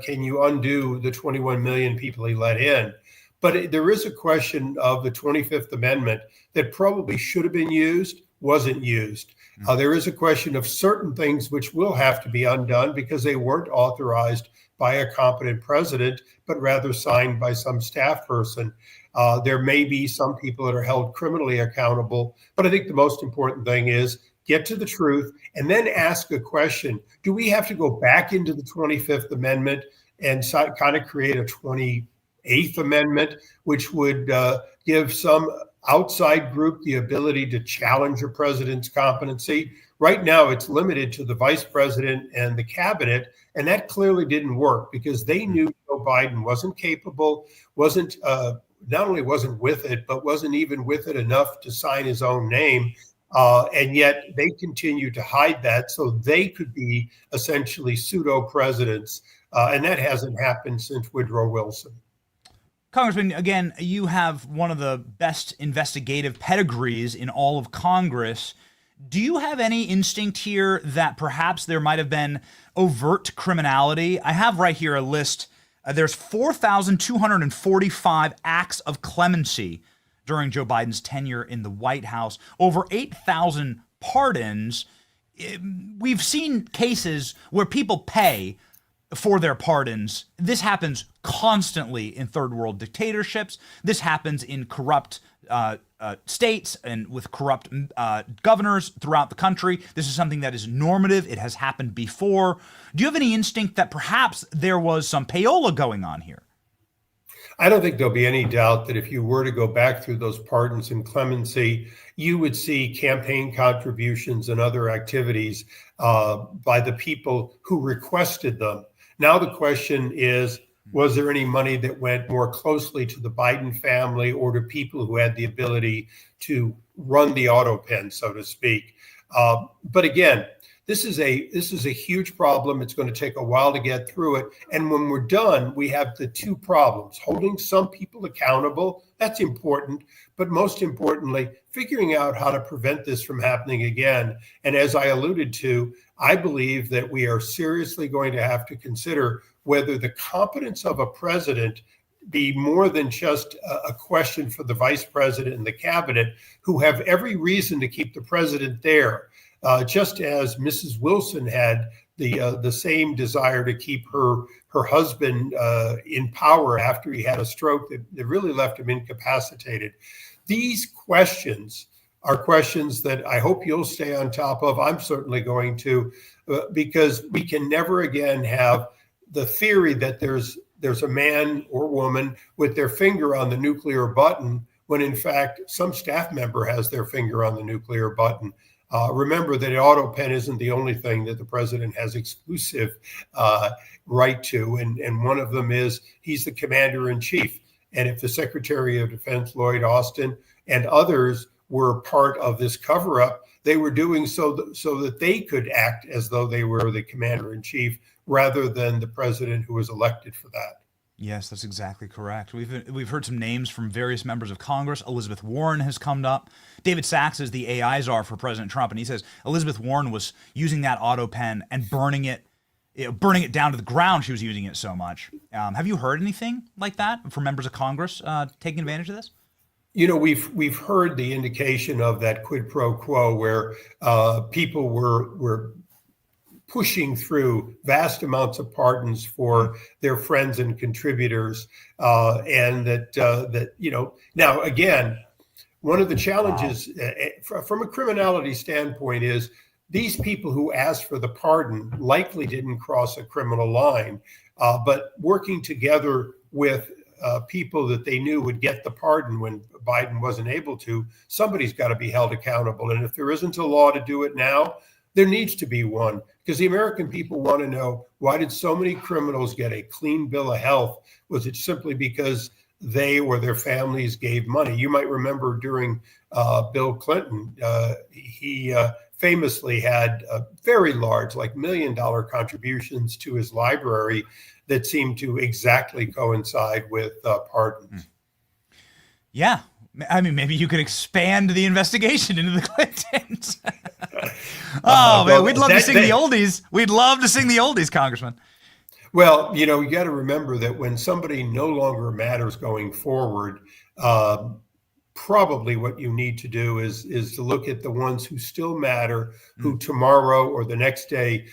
can you undo the 21 million people he let in, but there is a question of the 25th Amendment that probably should have been used, wasn't used. There is a question of certain things which will have to be undone because they weren't authorized by a competent president, but rather signed by some staff person. There may be some people that are held criminally accountable, but I think the most important thing is get to the truth and then ask a question. Do we have to go back into the 25th Amendment and kind of create a 28th Amendment, which would give some outside group the ability to challenge a president's competency? Right now, it's limited to the vice president and the cabinet, and that clearly didn't work because they knew Joe Biden wasn't capable, not only wasn't with it, but wasn't even with it enough to sign his own name. And yet they continue to hide that so they could be essentially pseudo presidents. And that hasn't happened since Woodrow Wilson. Congressman, again, you have one of the best investigative pedigrees in all of Congress. Do you have any instinct here that perhaps there might have been overt criminality? I have right here a list. There's 4,245 acts of clemency during Joe Biden's tenure in the White House, over 8,000 pardons. We've seen cases where people pay for their pardons. This happens constantly in third world dictatorships. This happens in corrupt states and with corrupt governors throughout the country. This is something that is normative. It has happened before. Do you have any instinct that perhaps there was some payola going on here? I don't think there'll be any doubt that if you were to go back through those pardons and clemency, you would see campaign contributions and other activities by the people who requested them. Now the question is, was there any money that went more closely to the Biden family or to people who had the ability to run the Autopen, so to speak? But again, this is a huge problem. It's going to take a while to get through it. And when we're done, we have the two problems: holding some people accountable, that's important, but most importantly, figuring out how to prevent this from happening again. And as I alluded to, I believe that we are seriously going to have to consider whether the competence of a president be more than just a question for the vice president and the cabinet, who have every reason to keep the president there. Just as Mrs. Wilson had the same desire to keep her husband in power after he had a stroke that really left him incapacitated. These questions are questions that I hope you'll stay on top of. I'm certainly going to, because we can never again have the theory that there's a man or woman with their finger on the nuclear button when in fact some staff member has their finger on the nuclear button. Remember that Autopen isn't the only thing that the president has exclusive right to, and one of them is he's the commander in chief. And if the Secretary of Defense, Lloyd Austin, and others were part of this cover-up, they were doing so that they could act as though they were the commander in chief rather than the president who was elected for that. Yes, that's exactly correct. We've heard some names from various members of Congress. Elizabeth Warren has come up. David Sachs is the AI czar for President Trump, and he says Elizabeth Warren was using that Autopen and burning it down to the ground. She was using it so much. Have you heard anything like that from members of Congress taking advantage of this? You know, we've heard the indication of that quid pro quo where people were pushing through vast amounts of pardons for their friends and contributors, and that now again, one of the challenges from a criminality standpoint is these people who asked for the pardon likely didn't cross a criminal line, but working together with people that they knew would get the pardon when Biden wasn't able to, somebody's got to be held accountable. And if there isn't a law to do it now, there needs to be one, because the American people want to know, why did so many criminals get a clean bill of health? Was it simply because they or their families gave money? You might remember during Bill Clinton, he famously had very large, like $1 million contributions to his library that seemed to exactly coincide with pardons. Yeah. I mean, maybe you could expand the investigation into the Clintons. Man, we'd love to sing the oldies. We'd love to sing the oldies, Congressman. Well, you got to remember that when somebody no longer matters going forward, probably what you need to do is to look at the ones who still matter, who tomorrow or the next day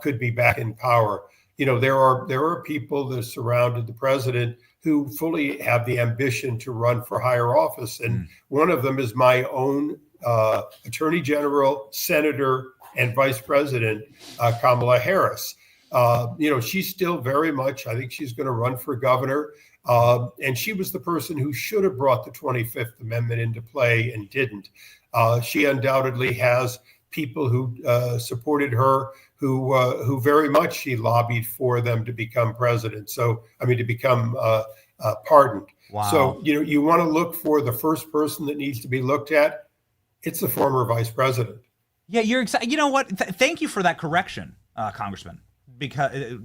could be back in power. There are people that surrounded the president who fully have the ambition to run for higher office. And one of them is my own Attorney General, Senator, and Vice President, Kamala Harris. She's still very much, I think she's going to run for governor. And she was the person who should have brought the 25th Amendment into play and didn't. She undoubtedly has people who supported her, who very much she lobbied for them to become president. So, to become pardoned. Wow. So, you want to look for the first person that needs to be looked at. It's the former vice president. Yeah, you're exactly. You know what? Thank you for that correction, Congressman. Because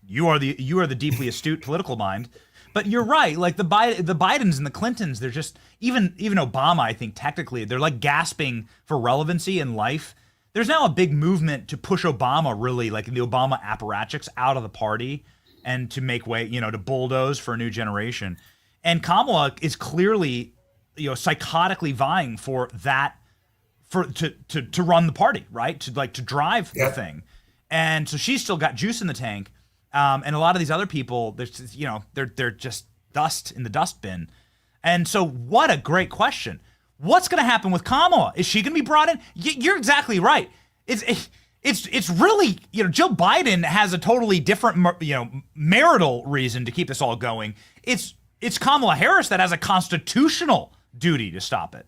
you are the deeply astute political mind. But you're right. Like the Bidens and the Clintons, they're just even Obama. I think technically they're like gasping for relevancy in life. There's now a big movement to push Obama, really, like the Obama apparatchiks, out of the party and to make way, to bulldoze for a new generation. And Kamala is clearly, psychotically vying for that, to run the party, right? To drive the thing. And so she's still got juice in the tank. And a lot of these other people, they're just dust in the dustbin. And so what a great question. What's going to happen with Kamala? Is she going to be brought in? You're exactly right. It's really, Joe Biden has a totally different, marital reason to keep this all going. It's Kamala Harris that has a constitutional duty to stop it.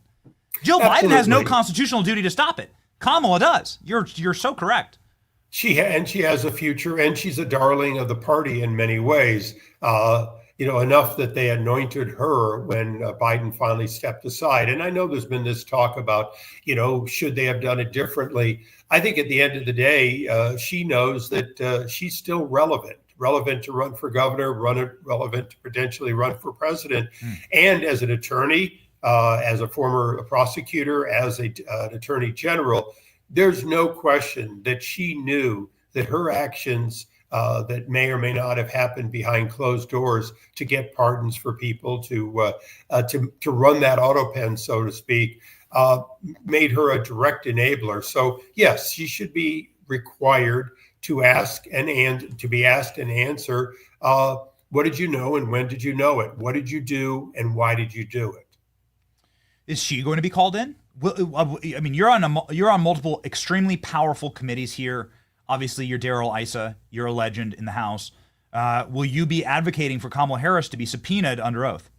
Joe Biden has no constitutional duty to stop it. Kamala does. You're so correct. She has a future, and she's a darling of the party in many ways. Enough that they anointed her when Biden finally stepped aside. And I know there's been this talk about, should they have done it differently? I think at the end of the day, she knows that she's still relevant to run for governor, relevant to potentially run for president. And as an attorney, as a former prosecutor, as an attorney general, there's no question that she knew that her actions that may or may not have happened behind closed doors to get pardons for people to run that Autopen, so to speak, made her a direct enabler. So yes, she should be required to ask and to be asked and answer. What did you know and when did you know it? What did you do and why did you do it? Is she going to be called in? I mean, you're on multiple extremely powerful committees here. Obviously, you're Darrell Issa. You're a legend in the House. Will you be advocating for Kamala Harris to be subpoenaed under oath?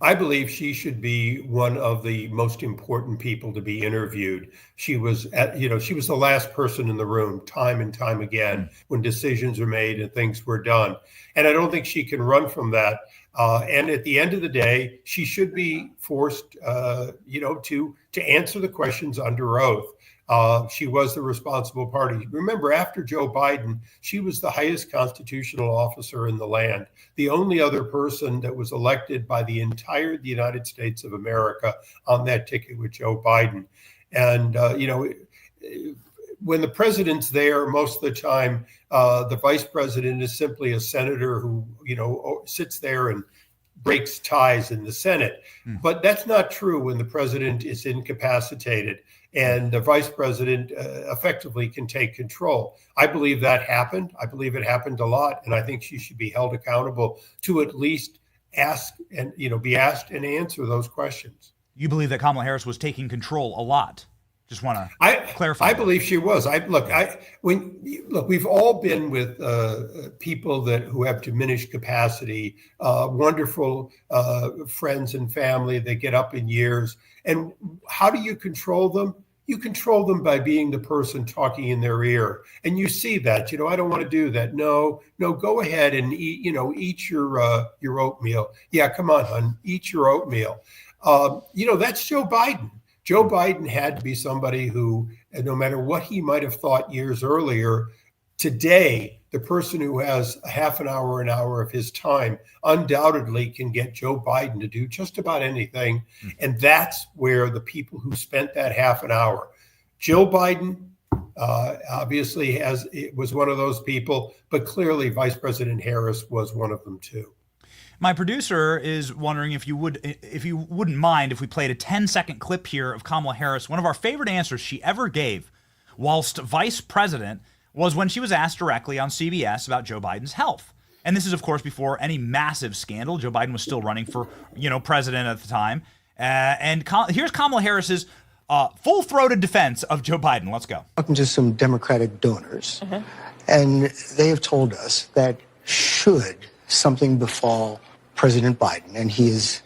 I believe she should be one of the most important people to be interviewed. She was the last person in the room time and time again when decisions were made and things were done. And I don't think she can run from that. And at the end of the day, she should be forced, to answer the questions under oath. She was the responsible party. Remember, after Joe Biden, she was the highest constitutional officer in the land, the only other person that was elected by the entire United States of America on that ticket with Joe Biden. And, when the president's there, most of the time, the vice president is simply a senator who, sits there and breaks ties in the Senate. But that's not true when the president is incapacitated and the vice president effectively can take control. I believe that happened. I believe it happened a lot. And I think she should be held accountable to at least ask and, be asked and answer those questions. You believe that Kamala Harris was taking control a lot? Just want to clarify. I believe she was. We've all been with people who have diminished capacity, wonderful friends and family that get up in years. And how do you control them? You control them by being the person talking in their ear. And you see that, I don't want to do that. No, go ahead and eat your oatmeal. Yeah, come on, hon, eat your oatmeal. That's Joe Biden. Joe Biden had to be somebody who, no matter what he might have thought years earlier, today, the person who has a half an hour of his time undoubtedly can get Joe Biden to do just about anything. And that's where the people who spent that half an hour, Joe Biden obviously was one of those people, but clearly Vice President Harris was one of them too. My producer is wondering if you wouldn't mind if we played a 10-second clip here of Kamala Harris. One of our favorite answers she ever gave whilst vice president was when she was asked directly on CBS about Joe Biden's health. And this is, of course, before any massive scandal. Joe Biden was still running for, president at the time. Here's Kamala Harris's full-throated defense of Joe Biden. Let's go. Talking to some Democratic donors, and they have told us that should something befall President Biden and he is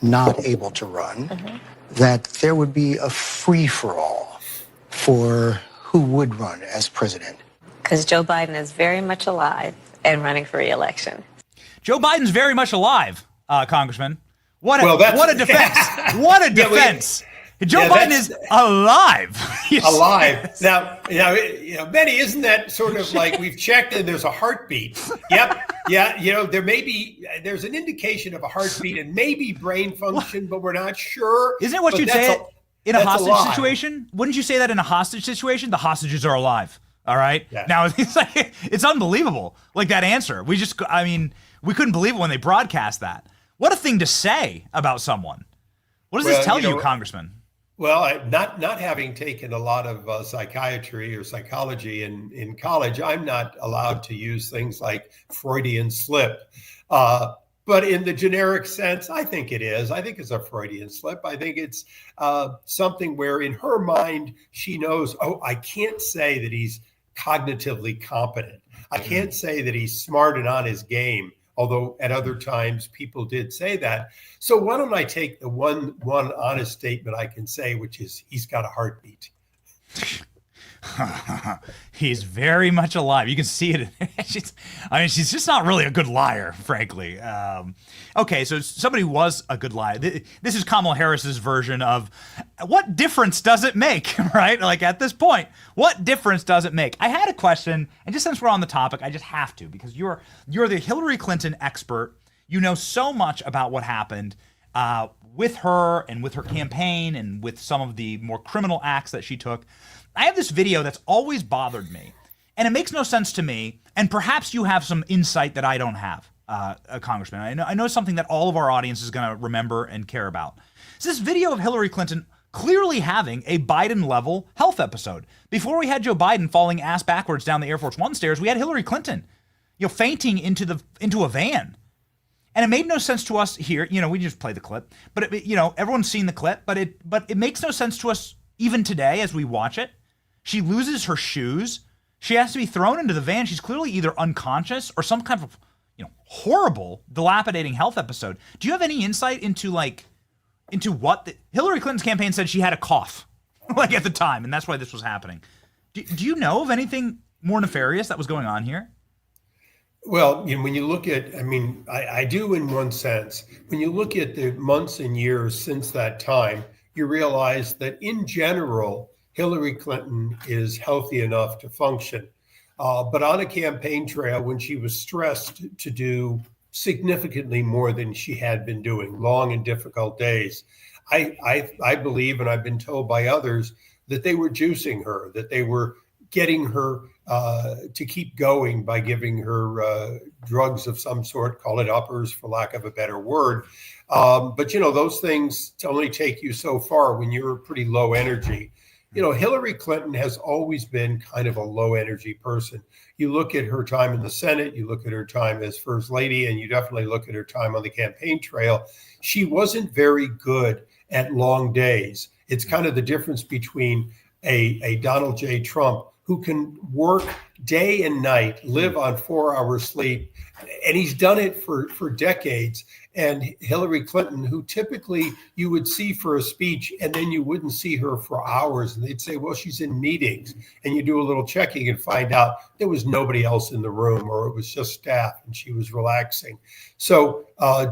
not able to run, that there would be a free-for-all for who would run as president. Because Joe Biden is very much alive and running for re-election. Joe Biden's very much alive, Congressman. What a defense. What a defense. Joe Biden is alive. Alive. Now, Benny, isn't that sort of like we've checked and there's a heartbeat? Yep. Yeah. There's an indication of a heartbeat and maybe brain function, but we're not sure. Isn't it what you'd say in a hostage situation? Wouldn't you say that in a hostage situation? The hostages are alive. All right. Yeah. Now it's unbelievable. Like that answer. We couldn't believe it when they broadcast that. What a thing to say about someone. What does this tell you, Congressman? Well, not having taken a lot of psychiatry or psychology in college, I'm not allowed to use things like Freudian slip. But in the generic sense, I think it is. I think it's a Freudian slip. I think it's something where in her mind, she knows, I can't say that he's cognitively competent. I can't say that he's smart and on his game. Although at other times people did say that. So why don't I take the one honest statement I can say, which is he's got a heartbeat. He's very much alive. You can see it. She's just not really a good liar, frankly. Okay, so somebody was a good liar. This is Kamala Harris's version of what difference does it make, right? Like at this point, what difference does it make? I had a question, and just since we're on the topic, I just have to, because you're the Hillary Clinton expert. You know so much about what happened with her and with her campaign and with some of the more criminal acts that she took. I have this video that's always bothered me, and it makes no sense to me, and perhaps you have some insight that I don't have, Congressman. I know something that all of our audience is going to remember and care about. It's this video of Hillary Clinton clearly having a Biden-level health episode. Before we had Joe Biden falling ass backwards down the Air Force One stairs, we had Hillary Clinton, fainting into a van. And it made no sense to us here. We just played the clip, but everyone's seen the clip, but it makes no sense to us even today as we watch it. She loses her shoes. She has to be thrown into the van. She's clearly either unconscious or some kind of, horrible, dilapidating health episode. Do you have any insight into what Hillary Clinton's campaign said she had a cough, at the time, and that's why this was happening. Do you know of anything more nefarious that was going on here? Well, when you look at, I do in one sense. When you look at the months and years since that time, you realize that in general, Hillary Clinton is healthy enough to function. But on a campaign trail, when she was stressed to do significantly more than she had been doing, long and difficult days, I believe, and I've been told by others, that they were juicing her, that they were getting her to keep going by giving her drugs of some sort, call it uppers for lack of a better word. But those things only take you so far when you're pretty low energy. Hillary Clinton has always been kind of a low energy person. You look at her time in the Senate, you look at her time as First Lady, and you definitely look at her time on the campaign trail. She wasn't very good at long days. It's kind of the difference between a Donald J. Trump who can work day and night, live on 4 hours sleep, and he's done it for decades. And Hillary Clinton, who typically you would see for a speech and then you wouldn't see her for hours, and they'd say, well, she's in meetings, and you do a little checking and find out there was nobody else in the room, or it was just staff and she was relaxing. So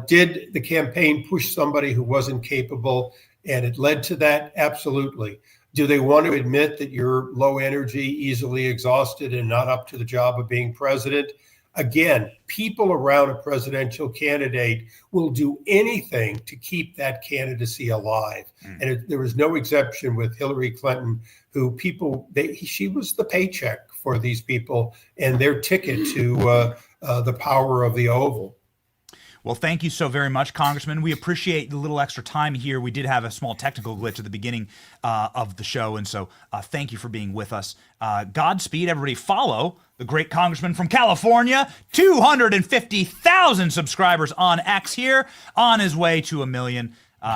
did the campaign push somebody who wasn't capable and it led to that? Absolutely. Do they want to admit that you're low energy, easily exhausted, and not up to the job of being president? Again, people around a presidential candidate will do anything to keep that candidacy alive. And there was no exception with Hillary Clinton, who she was the paycheck for these people and their ticket to the power of the Oval. Well, thank you so very much, Congressman. We appreciate the little extra time here. We did have a small technical glitch at the beginning of the show, and so thank you for being with us. Godspeed, everybody. Follow the great Congressman from California, 250,000 subscribers on X here, on his way to 1 million.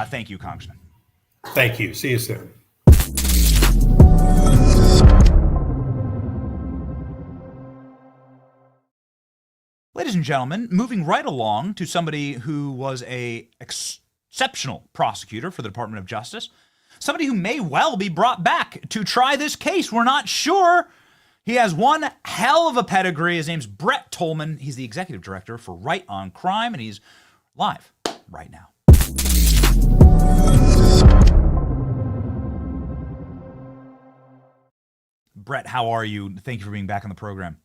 Thank you, Congressman. Thank you. See you soon. Ladies and gentlemen, moving right along to somebody who was an exceptional prosecutor for the Department of Justice, somebody who may well be brought back to try this case. We're not sure. He has one hell of a pedigree. His name's Brett Tolman. He's the executive director for Right on Crime, and he's live right now. Brett, how are you? Thank you for being back on the program.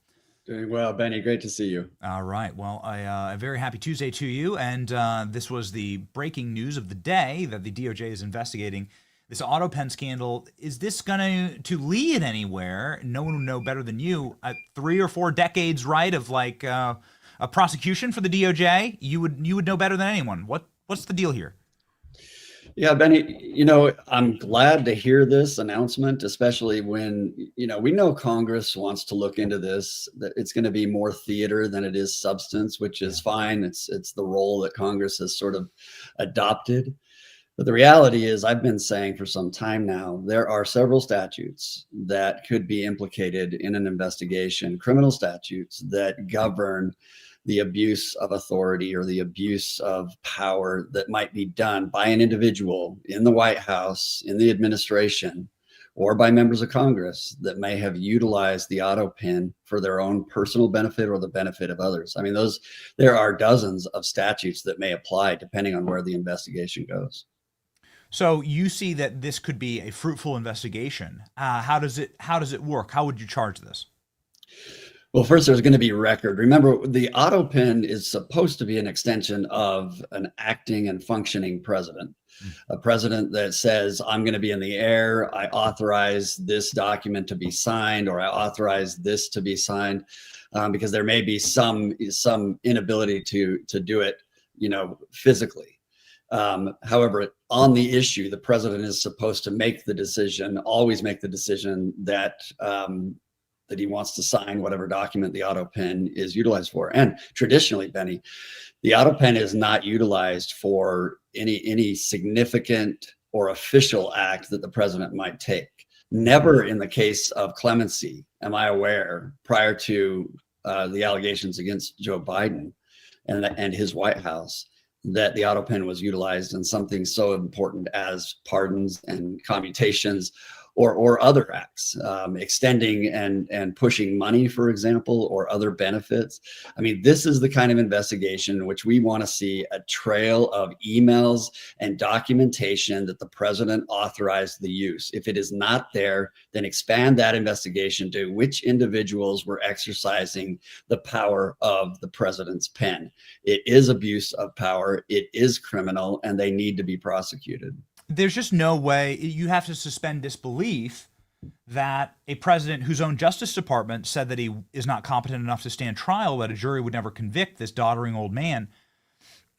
Doing well, Benny. Great to see you. All right. Well, a very happy Tuesday to you. And this was the breaking news of the day that the DOJ is investigating this Autopen scandal. Is this going to lead anywhere? No one would know better than you. 3 or 4 decades, right, of like a prosecution for the DOJ. You would know better than anyone. What's the deal here? Yeah, Benny, I'm glad to hear this announcement, especially when, we know Congress wants to look into this, that it's going to be more theater than it is substance, which is fine. It's the role that Congress has sort of adopted. But the reality is, I've been saying for some time now, there are several statutes that could be implicated in an investigation, criminal statutes that govern the abuse of authority or the abuse of power that might be done by an individual in the White House, in the administration, or by members of Congress that may have utilized the Autopen for their own personal benefit or the benefit of others. I mean, there are dozens of statutes that may apply depending on where the investigation goes. So you see that this could be a fruitful investigation. How does it work? How would you charge this? Well, first, there's going to be record. Remember, the Autopen is supposed to be an extension of an acting and functioning president, a president that says, I'm going to be in the air. I authorize this document to be signed, or I authorize this to be signed, because there may be some inability to do it, physically. However, on the issue, the president is supposed to make the decision, always make the decision that he wants to sign whatever document the Autopen is utilized for. And traditionally, Benny, the Autopen is not utilized for any significant or official act that the president might take. Never in the case of clemency am I aware, prior to the allegations against Joe Biden and his White House, that the Autopen was utilized in something so important as pardons and commutations or other acts, extending and pushing money, for example, or other benefits. I mean, this is the kind of investigation in which we want to see a trail of emails and documentation that the president authorized the use. If it is not there, then expand that investigation to which individuals were exercising the power of the president's pen. It is abuse of power. It is criminal, and they need to be prosecuted. There's just no way. You have to suspend disbelief that a president whose own Justice Department said that he is not competent enough to stand trial, that a jury would never convict this doddering old man.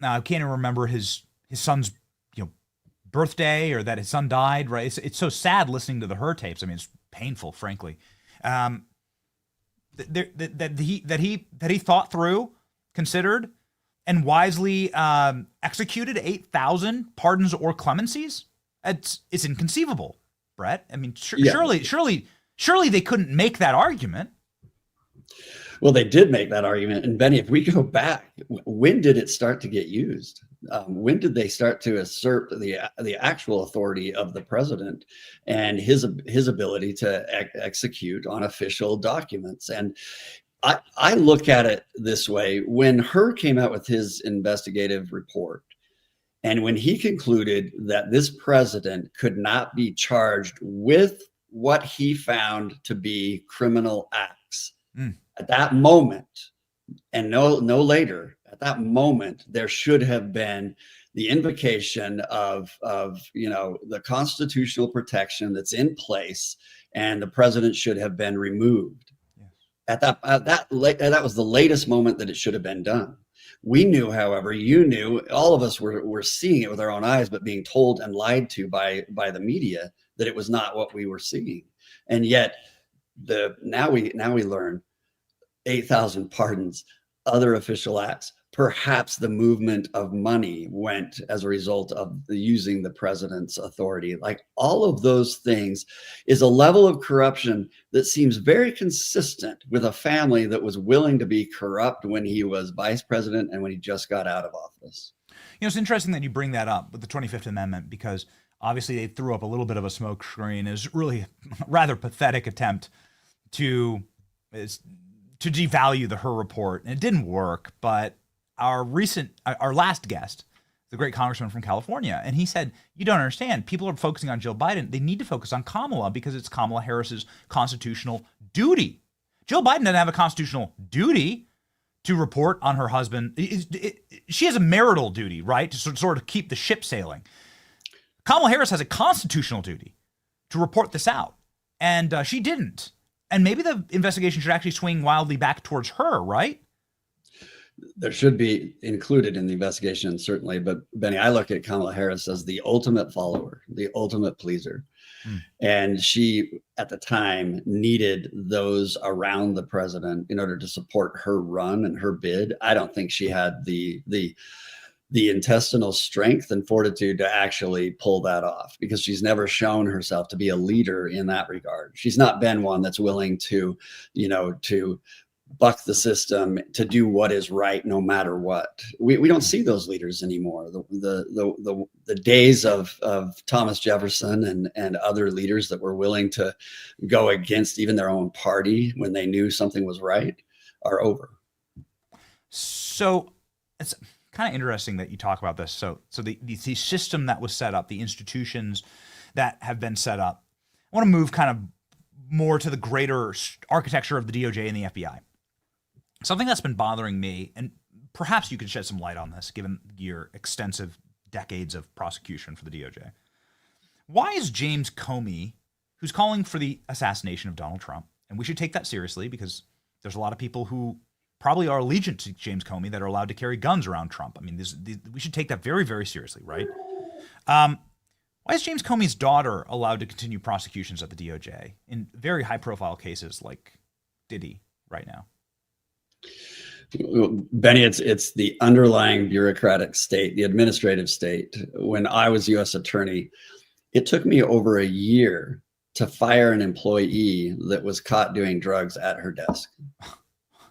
Now, I can't even remember his son's birthday, or that his son died. Right? It's so sad listening to the Her tapes. I mean, it's painful, frankly. That he thought through, considered, and wisely executed 8,000 pardons or clemencies. It's inconceivable, Brett. I mean, surely they couldn't make that argument. Well, they did make that argument. And Benny, if we go back, when did it start to get used? When did they start to assert the actual authority of the president and his ability to execute on official documents? And I look at it this way. When Hur came out with his investigative report, and when he concluded that this president could not be charged with what he found to be criminal acts, at that moment, and no later, at that moment, there should have been the invocation of the constitutional protection that's in place, and the president should have been removed. Yes. That was the latest moment that it should have been done. We knew, however, you knew, all of us were seeing it with our own eyes, but being told and lied to by the media that it was not what we were seeing. And yet, now we learn 8,000 pardons, other official acts. Perhaps the movement of money went as a result of using the president's authority. Like, all of those things is a level of corruption that seems very consistent with a family that was willing to be corrupt when he was vice president and when he just got out of office. It's interesting that you bring that up with the 25th Amendment, because obviously they threw up a little bit of a smoke screen. It was really a rather pathetic attempt to devalue the Hur report, and it didn't work. But our last guest, the great congressman from California, and he said, you don't understand. People are focusing on Jill Biden. They need to focus on Kamala because it's Kamala Harris's constitutional duty. Jill Biden doesn't have a constitutional duty to report on her husband. She has a marital duty, right, to sort of keep the ship sailing. Kamala Harris has a constitutional duty to report this out, and she didn't. And maybe the investigation should actually swing wildly back towards her, right? There should be included in the investigation, certainly. But Benny, I look at Kamala Harris as the ultimate follower, the ultimate pleaser. And she, at the time, needed those around the president in order to support her run and her bid. I don't think she had the intestinal strength and fortitude to actually pull that off, because she's never shown herself to be a leader in that regard. She's not been one that's willing to buck the system, to do what is right no matter what. We don't see those leaders anymore. The days of Thomas Jefferson and other leaders that were willing to go against even their own party when they knew something was right are over. So it's kind of interesting that you talk about this. So the system that was set up, the institutions that have been set up, I want to move kind of more to the greater architecture of the DOJ and the FBI. Something that's been bothering me, and perhaps you could shed some light on this, given your extensive decades of prosecution for the DOJ. Why is James Comey, who's calling for the assassination of Donald Trump, and we should take that seriously because there's a lot of people who probably are allegiant to James Comey that are allowed to carry guns around Trump. I mean, we should take that very, very seriously, right? Why is James Comey's daughter allowed to continue prosecutions at the DOJ in very high-profile cases like Diddy right now? Benny, it's the underlying bureaucratic state, the administrative state. When I was U.S. attorney, it took me over a year to fire an employee that was caught doing drugs at her desk.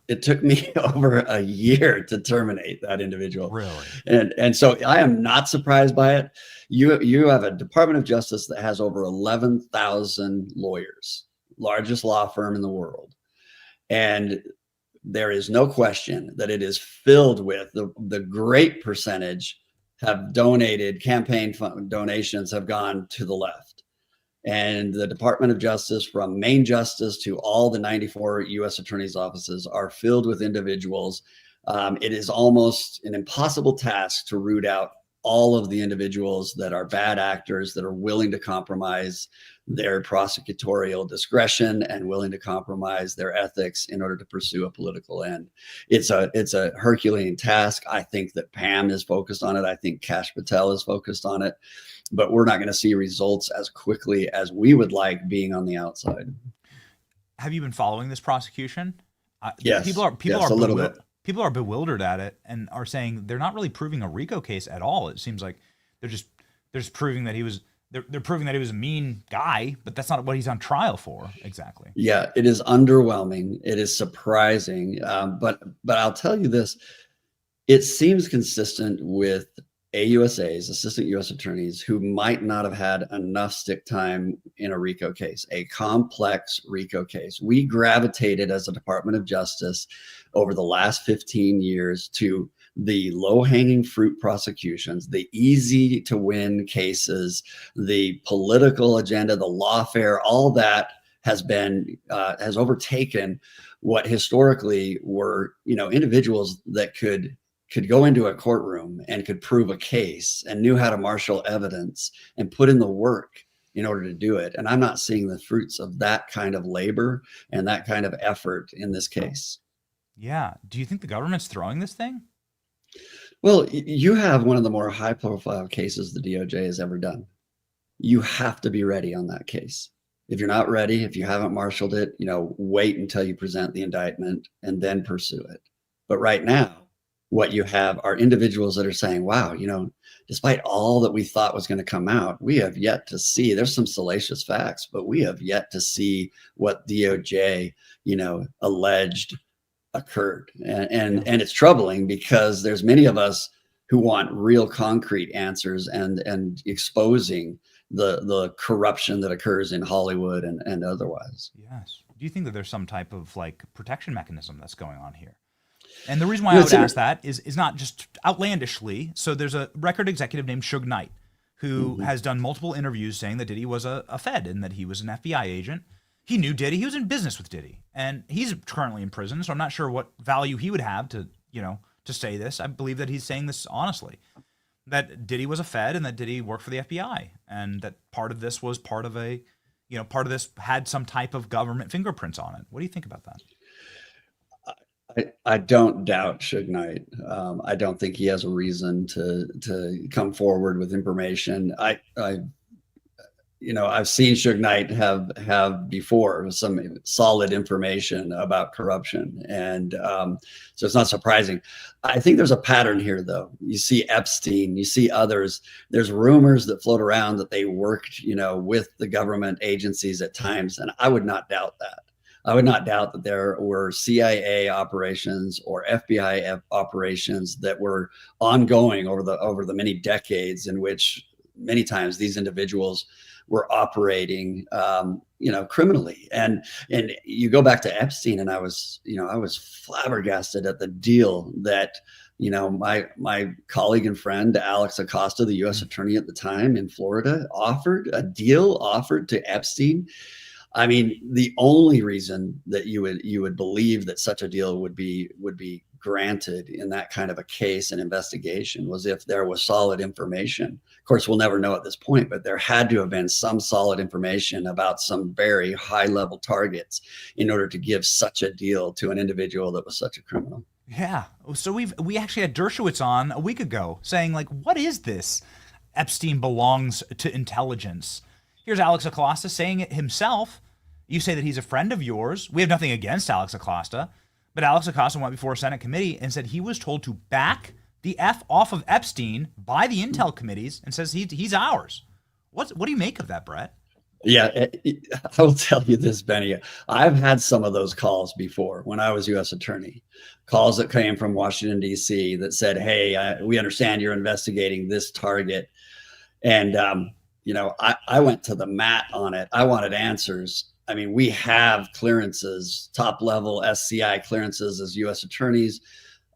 It took me over a year to terminate that individual. Really? And so I am not surprised by it. You have a Department of Justice that has over 11,000 lawyers, largest law firm in the world. And there is no question that it is filled with the great percentage have donated, campaign fund donations have gone to the left. And the Department of Justice, from Main Justice to all the 94 U.S. attorneys' offices, are filled with individuals. It is almost an impossible task to root out all of the individuals that are bad actors, that are willing to compromise their prosecutorial discretion and willing to compromise their ethics in order to pursue a political end. It's a Herculean task. I think that Pam is focused on it. I think Kash Patel is focused on it, but we're not going to see results as quickly as we would like being on the outside. Have you been following this prosecution? Yes. People a little bit. People are bewildered at it and are saying they're not really proving a RICO case at all. It seems like they're just proving that he was they're proving that he was a mean guy, but that's not what he's on trial for exactly. Yeah, it is underwhelming. It is surprising. But I'll tell you this, it seems consistent with AUSAs, assistant U.S. attorneys, who might not have had enough stick time in a RICO case, a complex RICO case. We gravitated as a Department of Justice over the last 15 years to the low-hanging fruit prosecutions, the easy to win cases, the political agenda, the lawfare, all that has overtaken what historically were, individuals that could go into a courtroom and could prove a case and knew how to marshal evidence and put in the work in order to do it. And I'm not seeing the fruits of that kind of labor and that kind of effort in this case. Yeah. Do you think the government's throwing this thing? Well, you have one of the more high profile cases the DOJ has ever done. You have to be ready on that case. If you're not ready, if you haven't marshaled it, wait until you present the indictment and then pursue it. But right now, what you have are individuals that are saying, wow, despite all that we thought was going to come out, we have yet to see, there's some salacious facts, but we have yet to see what DOJ, alleged occurred. And it's troubling because there's many of us who want real concrete answers and exposing the corruption that occurs in Hollywood and otherwise. Yes. Do you think that there's some type of protection mechanism that's going on here? And the reason why I would ask that is not just outlandishly. So there's a record executive named Suge Knight who has done multiple interviews saying that Diddy was a Fed and that he was an FBI agent. He knew Diddy. He was in business with Diddy. And he's currently in prison, so I'm not sure what value he would have to say this. I believe that he's saying this honestly, that Diddy was a Fed and that Diddy worked for the FBI and that part of this was part of this had some type of government fingerprints on it. What do you think about that? I don't doubt Suge Knight. I don't think he has a reason to come forward with information. I've seen Suge Knight have before some solid information about corruption, and so it's not surprising. I think there's a pattern here, though. You see Epstein, you see others. There's rumors that float around that they worked, with the government agencies at times, and I would not doubt that. I would not doubt that there were CIA operations or FBI operations that were ongoing over the many decades in which many times these individuals were operating, criminally. And you go back to Epstein, and I was flabbergasted at the deal that, my colleague and friend, Alex Acosta, the U.S. attorney at the time in Florida, offered to Epstein. I mean, the only reason that you would believe that such a deal would be granted in that kind of a case and investigation was if there was solid information. Of course, we'll never know at this point, but there had to have been some solid information about some very high level targets in order to give such a deal to an individual that was such a criminal. Yeah. So we actually had Dershowitz on a week ago saying, what is this? Epstein belongs to intelligence. Here's Alex Acosta saying it himself. You say that he's a friend of yours. We have nothing against Alex Acosta, but Alex Acosta went before a Senate committee and said he was told to back the F off of Epstein by the intel committees and says he's ours. What do you make of that, Brett? Yeah, I will tell you this, Benny. I've had some of those calls before when I was U.S. attorney, calls that came from Washington, D.C. that said, hey, we understand you're investigating this target. And, I went to the mat on it. I wanted answers. I mean, we have clearances, top level SCI clearances as U.S. attorneys.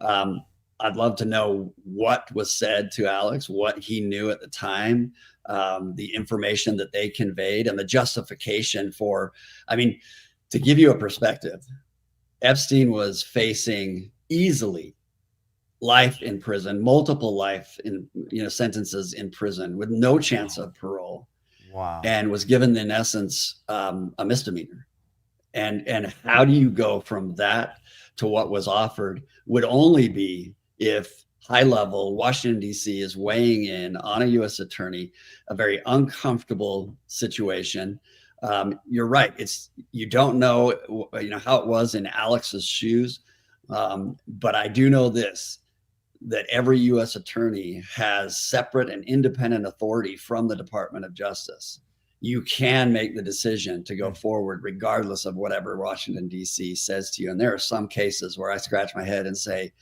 I'd love to know what was said to Alex, what he knew at the time, the information that they conveyed, and the justification for, to give you a perspective, Epstein was facing easily life in prison, multiple life in sentences in prison with no chance of parole. Wow. And was given, in essence, a misdemeanor. And how do you go from that to what was offered would only be if high level Washington, D.C. is weighing in on a U.S. attorney, a very uncomfortable situation. You're right. You don't know, how it was in Alex's shoes. But I do know this. that every U.S. attorney has separate and independent authority from the Department of Justice. You can make the decision to go forward regardless of whatever Washington, D.C. says to you. And there are some cases where I scratch my head and say,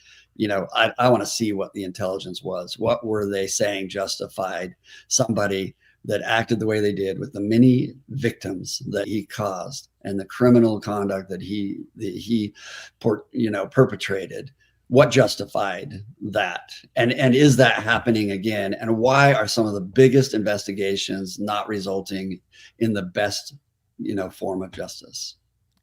I want to see what the intelligence was. What were they saying justified somebody that acted the way they did with the many victims that he caused and the criminal conduct that he perpetrated? What justified that? And is that happening again? And why are some of the biggest investigations not resulting in the best, form of justice?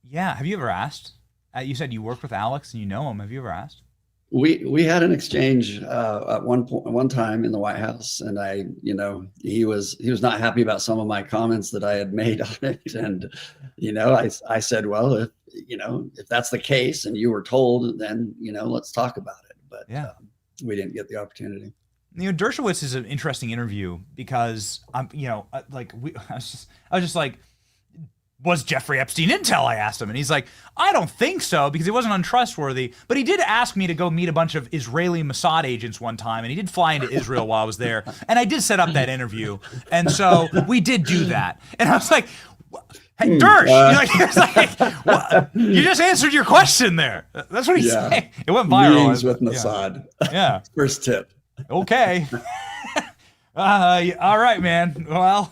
Yeah. Have you ever asked? You said you worked with Alex and you know him. Have you ever asked? We had an exchange at one time in the White House, and he was not happy about some of my comments that I had made on it. And, I said, well, if that's the case and you were told, then, let's talk about it. But yeah, we didn't get the opportunity. Dershowitz is an interesting interview because I was just like, was Jeffrey Epstein intel? I asked him, and he's like, I don't think so, because he wasn't untrustworthy. But he did ask me to go meet a bunch of Israeli Mossad agents one time, and he did fly into Israel while I was there. And I did set up that interview. And so we did do that. And I was like, hey, Dersh, you just answered your question there. That's what he said. It went viral. Meetings with Mossad. Yeah. First tip. Okay. All right, man. Well,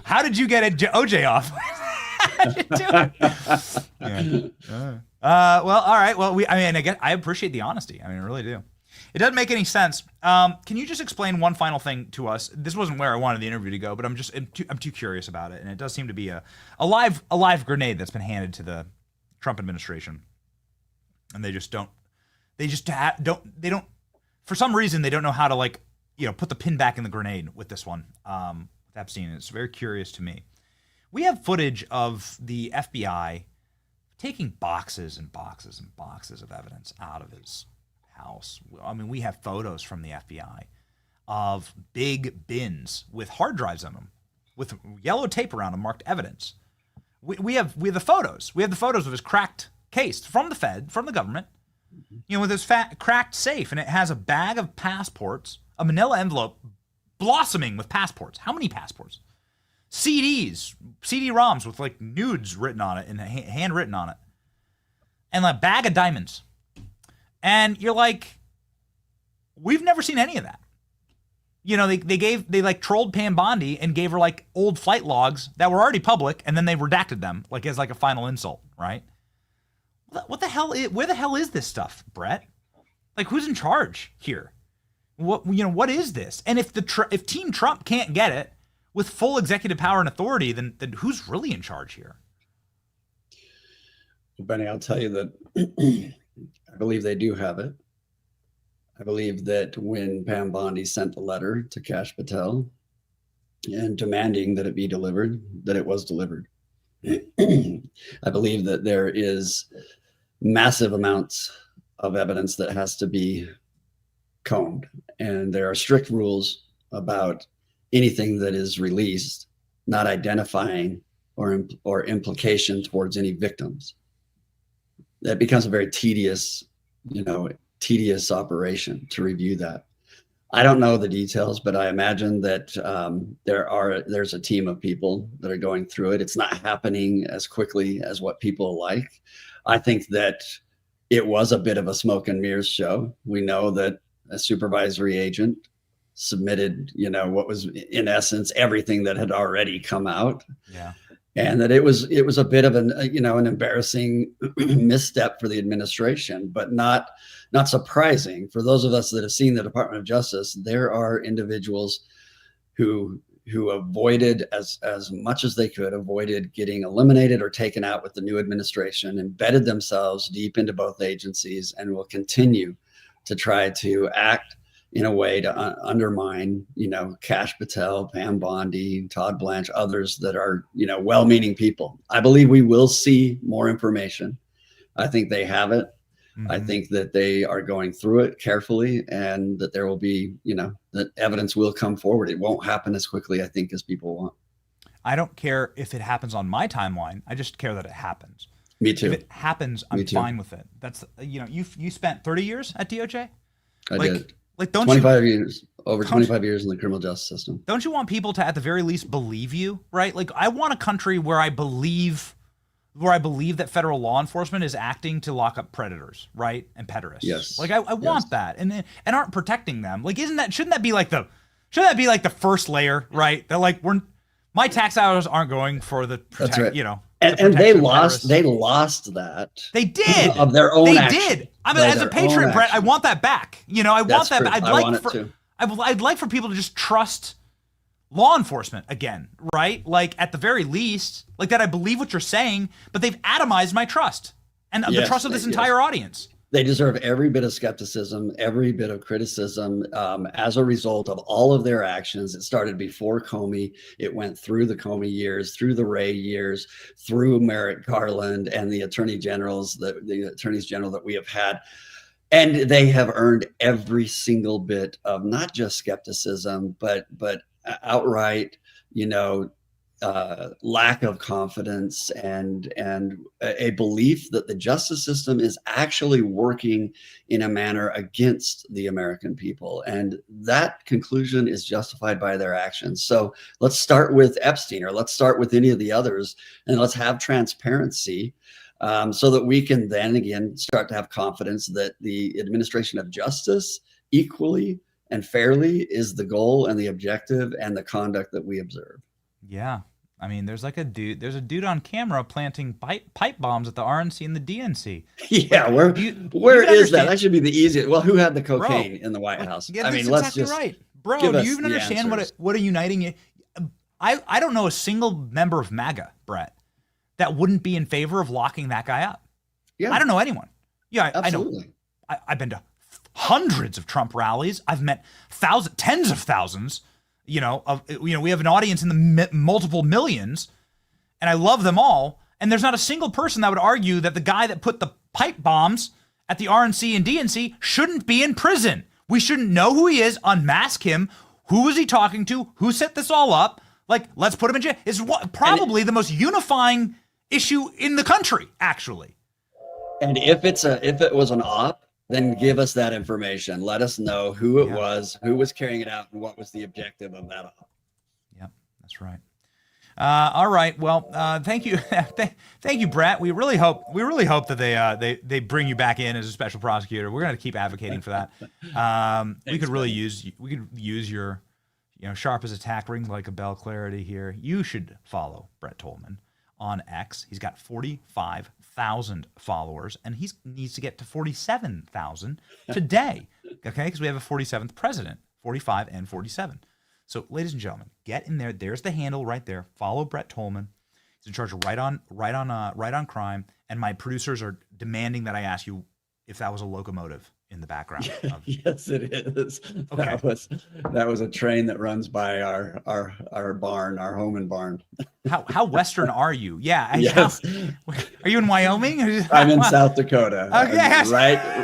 how did you get OJ off? Well, all right. Well, I appreciate the honesty. I really do. It doesn't make any sense. Can you just explain one final thing to us? This wasn't where I wanted the interview to go, but I'm too curious about it, and it does seem to be a live grenade that's been handed to the Trump administration, and they don't. For some reason, they don't know how to put the pin back in the grenade with this one. With Epstein, it's very curious to me. We have footage of the FBI taking boxes and boxes and boxes of evidence out of his house. We have photos from the FBI of big bins with hard drives in them, with yellow tape around them marked evidence. We have the photos. We have the photos of his cracked case from the government, with his cracked safe, and it has a bag of passports, a manila envelope blossoming with passports. How many passports? CDs, CD-ROMs with nudes written on it and handwritten on it, and a bag of diamonds. And you're like, we've never seen any of that. They trolled Pam Bondi and gave her old flight logs that were already public, and then they redacted them as a final insult, right? What the hell? Where the hell is this stuff, Brett? Who's in charge here? What is this? And if Team Trump can't get it with full executive power and authority, then who's really in charge here? Well, Benny, I'll tell you that I believe they do have it. I believe that when Pam Bondi sent the letter to Kash Patel and demanding that it be delivered, that it was delivered. I believe that there is massive amounts of evidence that has to be combed, and there are strict rules about anything that is released, not identifying or implication towards any victims. That becomes a very tedious operation to review that. I don't know the details, but I imagine that there's a team of people that are going through it. It's not happening as quickly as what people like. I think that it was a bit of a smoke and mirrors show. We know that a supervisory agent submitted, what was in essence everything that had already come out. Yeah. And that it was a bit of an embarrassing misstep for the administration, but not surprising for those of us that have seen the Department of Justice. There are individuals who avoided as much as they could, avoided getting eliminated or taken out with the new administration, embedded themselves deep into both agencies, and will continue to try to act in a way to undermine, Kash Patel, Pam Bondi, Todd Blanche, others that are, well-meaning people. I believe we will see more information. I think they have it. Mm-hmm. I think that they are going through it carefully, and that there will be, that evidence will come forward. It won't happen as quickly, I think, as people want. I don't care if it happens on my timeline. I just care that it happens. Me too. If it happens, I'm fine with it. That's, you spent 30 years at DOJ? I like, did. Like, don't 25 years, over 25 years in the criminal justice system. Don't you want people to, at the very least, believe you, right? Like, I want a country where I believe that federal law enforcement is acting to lock up predators, right, and pederasts. Yes. Like, I want that, and aren't protecting them. Like, shouldn't that be like the first layer, right? That like my tax dollars aren't going for the That's right. And they lost that. They did of their own. They action. did. I mean, as a patriot, Brett, I want that back. I want that. True. I'd like for people to just trust law enforcement again, right? Like, at the very least, like that I believe what you're saying, but they've atomized my trust and the trust of this entire audience. They deserve every bit of skepticism, every bit of criticism as a result of all of their actions. It started before Comey. It went through the Comey years, through the Wray years, through Merrick Garland and the attorneys general that we have had. And they have earned every single bit of not just skepticism, but outright, lack of confidence and a belief that the justice system is actually working in a manner against the American people. And that conclusion is justified by their actions. So let's start with Epstein, or let's start with any of the others, and let's have transparency so that we can then again start to have confidence that the administration of justice equally and fairly is the goal and the objective and the conduct that we observe. Yeah. I mean, there's a dude on camera planting pipe bombs at the RNC and the DNC. Yeah, like, where is that? That should be the easiest. Well, who had the cocaine in the White House? Yeah, I mean, that's exactly right. Bro, do you even understand what a uniting? I don't know a single member of MAGA, Brett, that wouldn't be in favor of locking that guy up. Yeah. I don't know anyone. Yeah, absolutely. I know. I've been to hundreds of Trump rallies. I've met tens of thousands. We have an audience in the multiple millions, and I love them all. And there's not a single person that would argue that the guy that put the pipe bombs at the RNC and DNC shouldn't be in prison. We shouldn't know who he is, unmask him. Who was he talking to? Who set this all up? Like, let's put him in jail. It's probably the most unifying issue in the country, actually. And if it was an op, then give us that information. Let us know who it was, who was carrying it out, and what was the objective of that op. Yep, that's right. All right. Well, thank you, thank you, Brett. We really hope that they bring you back in as a special prosecutor. We're going to keep advocating for that. We could use your, sharp as a tack, ring like a bell clarity here. You should follow Brett Tolman on X. He's got 45,000 followers, and he needs to get to 47,000 today, okay? Because we have a 47th president, 45 and 47. So, ladies and gentlemen, get in there. There's the handle right there. Follow Brett Tolman. He's in charge of Right on Crime, and my producers are demanding that I ask you if that was a locomotive in the background. Yes, it is. Okay. That was a train that runs by our barn, our home and barn. How Western are you? Yeah. Yes. Are you in Wyoming? I'm in South Dakota. Okay.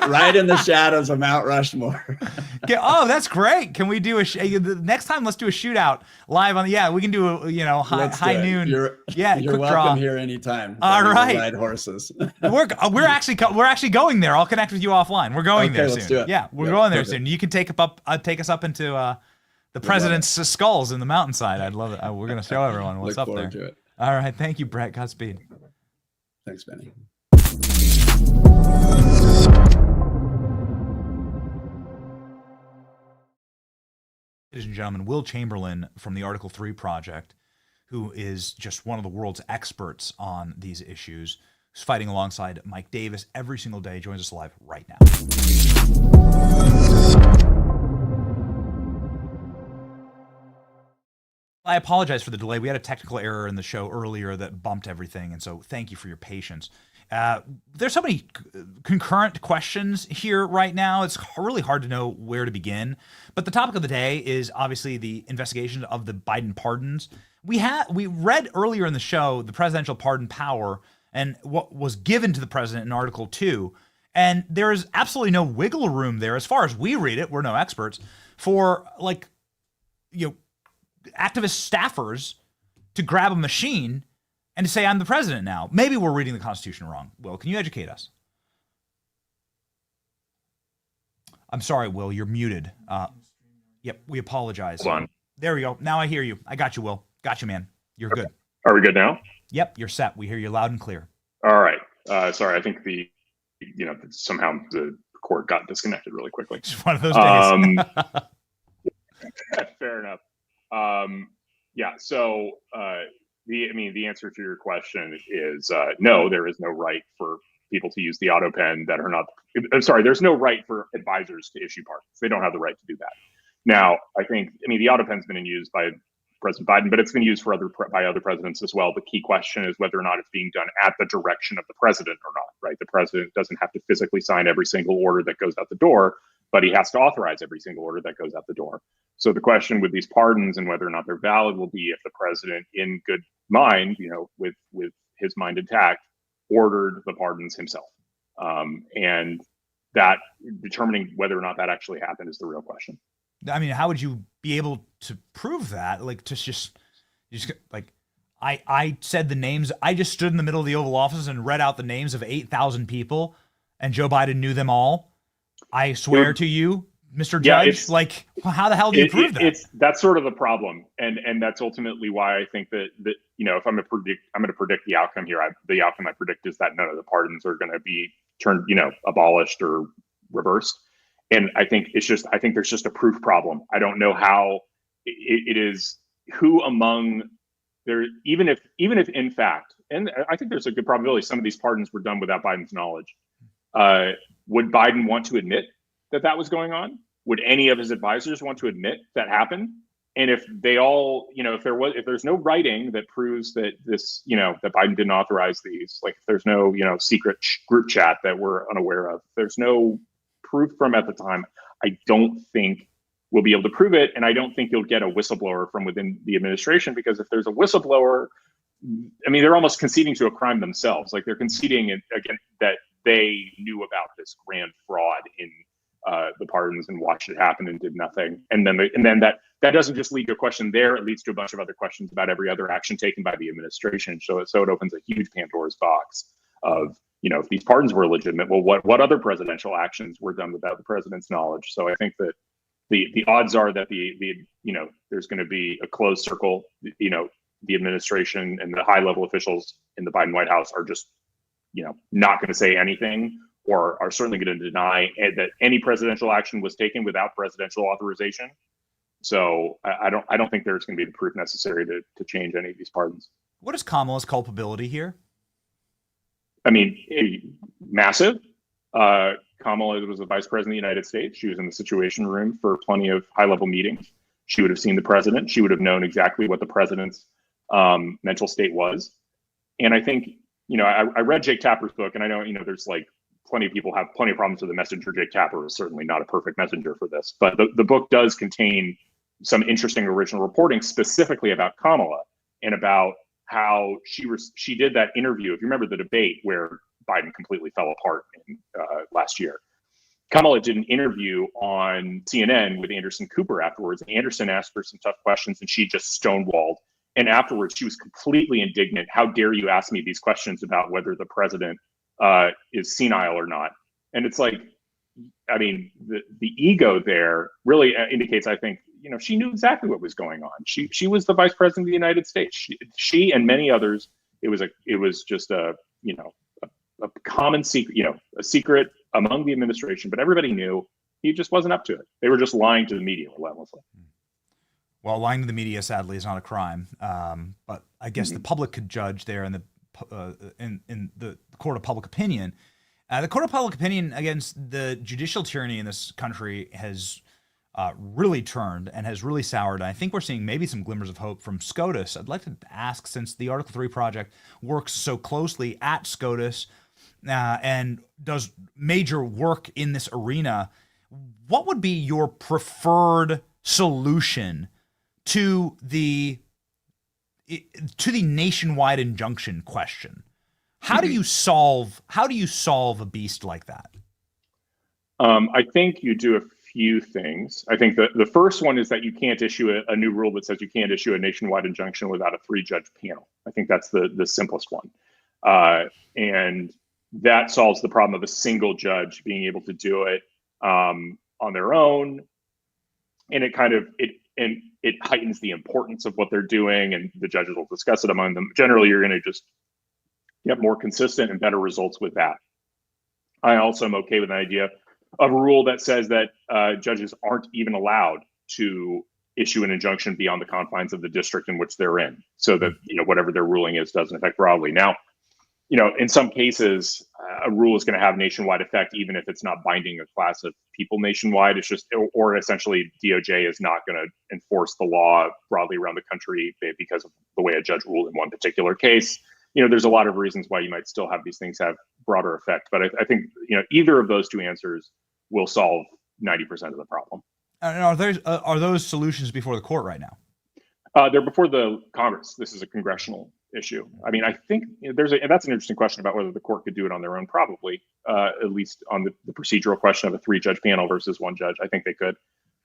Right in the shadows of Mount Rushmore. Oh, that's great. Can we do next time? Let's do a shootout live on. Yeah, we can do a high noon. You're quick welcome draw here anytime. All right. Ride horses. We're actually going there. I'll connect with you offline. We're going there soon. Let's do it. Yeah, we're going there soon. You can take us up into the president's skulls in the mountainside. I'd love it. We're going to show everyone what's up there. Look forward to it. All right. Thank you, Brett. Godspeed. Thanks, Benny. Ladies and gentlemen, Will Chamberlain from the Article 3 Project, who is just one of the world's experts on these issues, who's fighting alongside Mike Davis every single day, joins us live right now. I apologize for the delay. We had a technical error in the show earlier that bumped everything, and so thank you for your patience. There's so many concurrent questions here right now. It's really hard to know where to begin. But the topic of the day is obviously the investigation of the Biden pardons. We read earlier in the show the presidential pardon power and what was given to the president in Article 2. And there is absolutely no wiggle room there, as far as we read it, we're no experts, for activist staffers to grab a machine and to say, I'm the president now. Maybe we're reading the Constitution wrong. Will, can you educate us? I'm sorry, Will, you're muted. Yep, we apologize. Hold on. There we go. Now I hear you. I got you, Will. Got you, man. You're good. Are we good now? Yep, you're set. We hear you loud and clear. All right. Sorry, I think somehow the cord got disconnected really quickly. It's one of those days. Fair enough. Yeah. So the answer to your question is no. There is no right for people to use the Autopen that are not. I'm sorry. There's no right for advisors to issue pardons. They don't have the right to do that. Now, I think the Autopen's been used by President Biden, but it's been used by other presidents as well. The key question is whether or not it's being done at the direction of the president or not, right? The president doesn't have to physically sign every single order that goes out the door, but he has to authorize every single order that goes out the door. So the question with these pardons and whether or not they're valid will be if the president, in good mind, with his mind intact, ordered the pardons himself. And that determining whether or not that actually happened is the real question. I mean, how would you be able to prove that? Like, just like, I said the names. I just stood in the middle of the Oval Office and read out the names of 8,000 people, and Joe Biden knew them all. I swear to you, Mr. Judge, how the hell do you prove that? That's sort of the problem, and that's ultimately why I think that if I'm going to predict the outcome here. The outcome I predict is that none of the pardons are going to be turned, abolished or reversed. And I think there's just a proof problem. I don't know how it is, who among there, even if in fact, and I think there's a good probability some of these pardons were done without Biden's knowledge. Would Biden want to admit that was going on? Would any of his advisors want to admit that happened? And if they all, if there's no writing that proves that this, that Biden didn't authorize these, like if there's no, secret group chat that we're unaware of, there's no proof from at the time, I don't think we'll be able to prove it. And I don't think you'll get a whistleblower from within the administration, because if there's a whistleblower, they're almost conceding to a crime themselves. Like they're conceding again that they knew about this grand fraud in the pardons and watched it happen and did nothing. And then that doesn't just lead to a question there. It leads to a bunch of other questions about every other action taken by the administration. So it opens a huge Pandora's box of, if these pardons were legitimate, well, what other presidential actions were done without the president's knowledge? So I think that the odds are that there's going to be a closed circle. The administration and the high level officials in the Biden White House are just, not going to say anything, or are certainly going to deny that any presidential action was taken without presidential authorization. So I don't think there's going to be the proof necessary to change any of these pardons. What is Kamala's culpability here? Massive. Kamala was the vice president of the United States. She was in the Situation Room for plenty of high-level meetings. She would have seen the president. She would have known exactly what the president's mental state was. And I think, I read Jake Tapper's book, and I know, there's plenty of people have plenty of problems with the messenger. Jake Tapper is certainly not a perfect messenger for this, but the book does contain some interesting original reporting specifically about Kamala and about how she did that interview. If you remember the debate where Biden completely fell apart last year, Kamala did an interview on CNN with Anderson Cooper afterwards. Anderson asked her some tough questions and she just stonewalled. And afterwards, she was completely indignant. How dare you ask me these questions about whether the president is senile or not? And it's like, the ego there really indicates, I think, she knew exactly what was going on. She was the vice president of the United States. She and many others. It was just a common secret, a secret among the administration, but everybody knew he just wasn't up to it. They were just lying to the media relentlessly. Well, lying to the media, sadly, is not a crime. But I guess the public could judge there in the court of public opinion. The court of public opinion against the judicial tyranny in this country has really turned and has really soured. And I think we're seeing maybe some glimmers of hope from SCOTUS. I'd like to ask, since the Article 3 project works so closely at SCOTUS and does major work in this arena, what would be your preferred solution to the nationwide injunction question? How do you solve a beast like that? I think you do a few things. I think the first one is that you can't issue a new rule that says you can't issue a nationwide injunction without a 3-judge panel. I think that's the simplest one. And that solves the problem of a single judge being able to do it. on their own, and it heightens the importance of what they're doing, and the judges will discuss it among them. Generally, you're going to just get more consistent and better results with that. I also am okay with the idea of a rule that says that judges aren't even allowed to issue an injunction beyond the confines of the district in which they're in, so that whatever their ruling is doesn't affect broadly. Now, in some cases, a rule is going to have nationwide effect, even if it's not binding a class of people nationwide. It's just, or essentially, DOJ is not going to enforce the law broadly around the country because of the way a judge ruled in one particular case. There's a lot of reasons why you might still have these things have broader effect, but I think either of those two answers will solve 90% of the problem. And are those solutions before the court right now? They're before the Congress. This is a congressional issue. I mean, I think that's an interesting question about whether the court could do it on their own. Probably, at least on the procedural question of a 3-judge panel versus 1 judge. I think they could,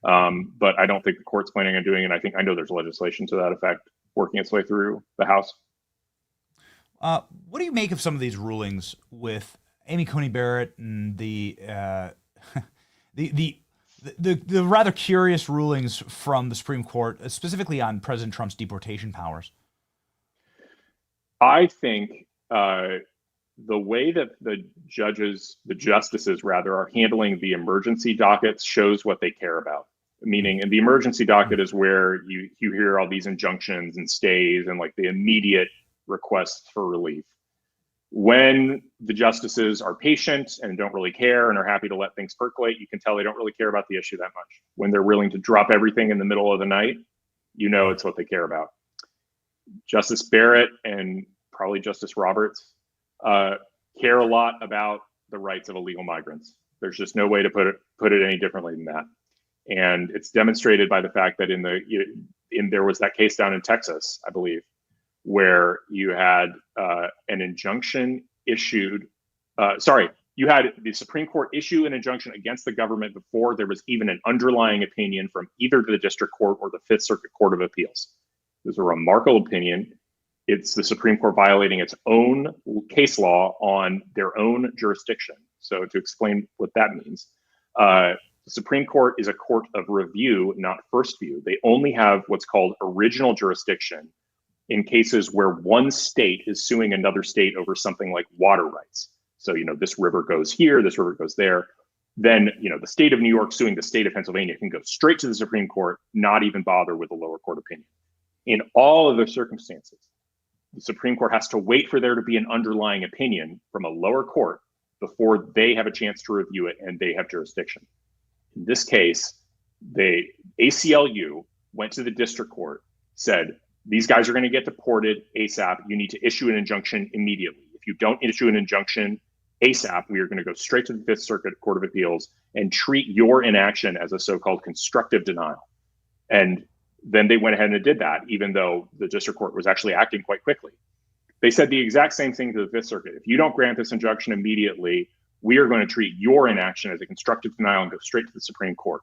but I don't think the court's planning on doing it. I know there's legislation to that effect working its way through the House. What do you make of some of these rulings with Amy Coney Barrett and the rather curious rulings from the Supreme Court, specifically on President Trump's deportation powers? I think the way that the justices are handling the emergency dockets shows what they care about. Meaning, and the emergency docket is where you hear all these injunctions and stays and like the immediate requests for relief. When the justices are patient and don't really care and are happy to let things percolate, you can tell they don't really care about the issue that much. When they're willing to drop everything in the middle of the night, it's what they care about. Justice Barrett and probably Justice Roberts care a lot about the rights of illegal migrants. There's just no way to put it any differently than that. And it's demonstrated by the fact that there was that case down in Texas, I believe, where you had an injunction issued. You had the Supreme Court issue an injunction against the government before there was even an underlying opinion from either the district court or the Fifth Circuit Court of Appeals. It was a remarkable opinion. It's the Supreme Court violating its own case law on their own jurisdiction. So to explain what that means, the Supreme Court is a court of review, not first view. They only have what's called original jurisdiction in cases where one state is suing another state over something like water rights. So, this river goes here, this river goes there. Then, the state of New York suing the state of Pennsylvania can go straight to the Supreme Court, not even bother with a lower court opinion. In all of those circumstances, the Supreme Court has to wait for there to be an underlying opinion from a lower court before they have a chance to review it and they have jurisdiction. In this case, the ACLU went to the district court, said, these guys are going to get deported ASAP. You need to issue an injunction immediately. If you don't issue an injunction ASAP, we are going to go straight to the Fifth Circuit Court of Appeals and treat your inaction as a so-called constructive denial. And then they went ahead and did that, even though the district court was actually acting quite quickly. They said the exact same thing to the Fifth Circuit. If you don't grant this injunction immediately, we are going to treat your inaction as a constructive denial and go straight to the Supreme Court.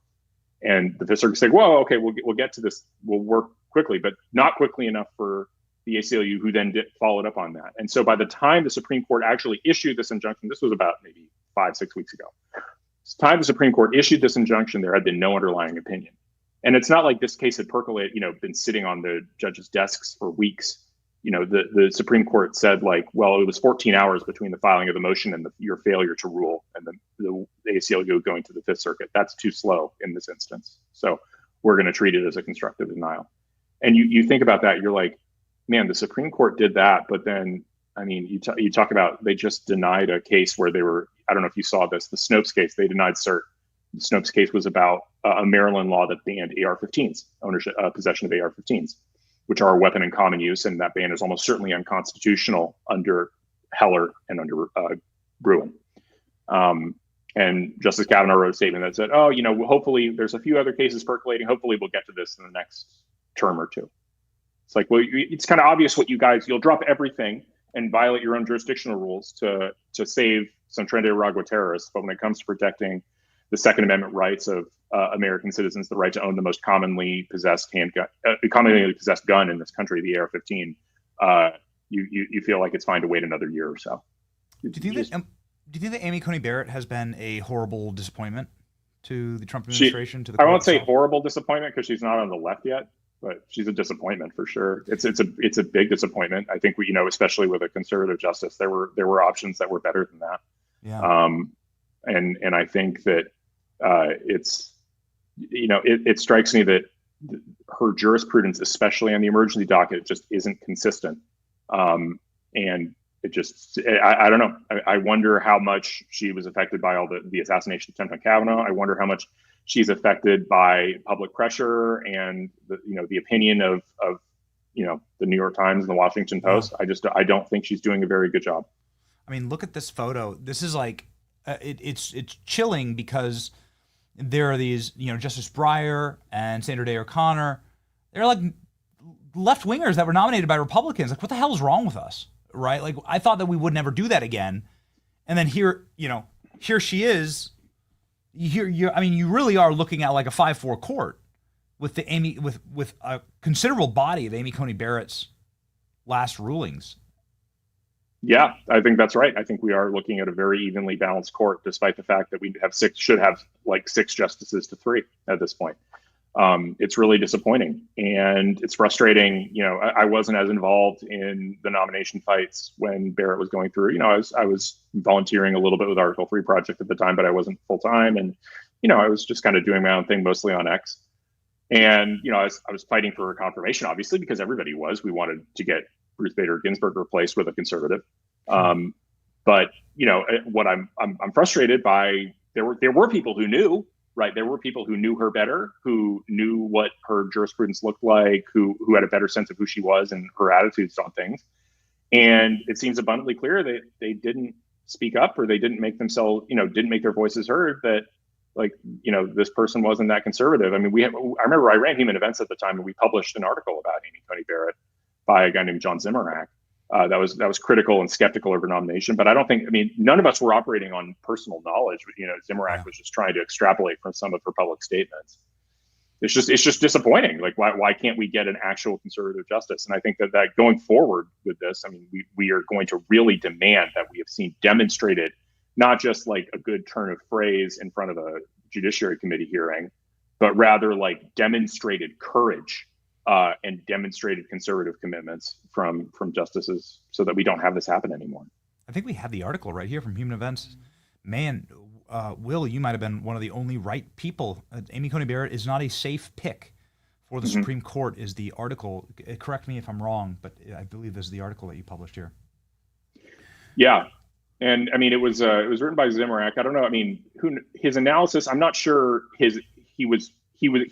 And the Fifth Circuit said, well, okay, we'll get to this. We'll work quickly, but not quickly enough for the ACLU, who then followed up on that. And so by the time the Supreme Court actually issued this injunction, this was about maybe 5-6 weeks ago. By the time the Supreme Court issued this injunction, there had been no underlying opinion. And it's not like this case had percolated, been sitting on the judges' desks for weeks. The Supreme Court said, well, it was 14 hours between the filing of the motion and your failure to rule, and the ACLU going to the Fifth Circuit. That's too slow in this instance. So we're going to treat it as a constructive denial. And you think about that, you're like, man, the Supreme Court did that. But then, you talk about, they just denied a case where they were, I don't know if you saw this, the Snopes case, they denied cert. The Snopes case was about a Maryland law that banned AR-15s, possession of AR-15s, which are a weapon in common use. And that ban is almost certainly unconstitutional under Heller and under Bruin. And Justice Kavanaugh wrote a statement that said, hopefully there's a few other cases percolating. Hopefully we'll get to this in the next term or two. It's like, well, it's kind of obvious what you'll drop everything and violate your own jurisdictional rules to save some Tren de Aragua terrorists. But when it comes to protecting the Second Amendment rights of American citizens, the right to own the most commonly possessed gun in this country, the AR-15, you feel like it's fine to wait another year or so. Do you think that Amy Coney Barrett has been a horrible disappointment to the Trump administration? To the I court won't say itself? horrible disappointment because she's not on the left yet, but she's a disappointment for sure. It's a big disappointment. I think we, especially with a conservative justice, there were options that were better than that. Yeah. And I think that it strikes me that her jurisprudence, especially on the emergency docket, just isn't consistent. And it just, I don't know. I wonder how much she was affected by all the assassination attempt on Kavanaugh. I wonder how much she's affected by public pressure and the opinion of the New York Times and the Washington Post. I don't think she's doing a very good job. I mean, look at this photo. This is like, it's chilling because there are these, Justice Breyer and Sandra Day O'Connor. They're like left wingers that were nominated by Republicans. Like, what the hell is wrong with us, right? Like, I thought that we would never do that again, and then here she is. You really are looking at like a 5-4 court with with a considerable body of Amy Coney Barrett's last rulings. Yeah, I think that's right. I think we are looking at a very evenly balanced court, despite the fact that we should have like 6 justices to 3 at this point. It's really disappointing and it's frustrating. I wasn't as involved in the nomination fights when Barrett was going through. I was volunteering a little bit with Article 3 Project at the time, but I wasn't full time, and I was just kind of doing my own thing, mostly on X. And I was fighting for a confirmation, obviously, because everybody was. We wanted to get Ruth Bader Ginsburg replaced with a conservative. But what I'm frustrated by, there were people who knew, right? There were people who knew her better, who knew what her jurisprudence looked like, who had a better sense of who she was and her attitudes on things. And it seems abundantly clear that they didn't speak up, or they didn't make themselves, didn't make their voices heard, that this person wasn't that conservative. I mean, I remember I ran Human Events at the time, and we published an article about Amy Coney Barrett by a guy named John Zimmerak. That was critical and skeptical of her nomination, but none of us were operating on personal knowledge. Zimmerak was just trying to extrapolate from some of her public statements. It's just disappointing. Like, why can't we get an actual conservative justice? And I think that going forward with this, we are going to really demand that we have seen demonstrated, not just like a good turn of phrase in front of a Judiciary Committee hearing, but rather like demonstrated courage and demonstrated conservative commitments from justices, so that we don't have this happen anymore. I think we have the article right here from Human Events. Man, Will, you might have been one of the only right people. Amy Coney Barrett is not a safe pick for the Supreme Court, is the article. Correct me if I'm wrong, but I believe this is the article that you published here. Yeah. And it was written by Zimmerak. I don't know. His analysis, I'm not sure he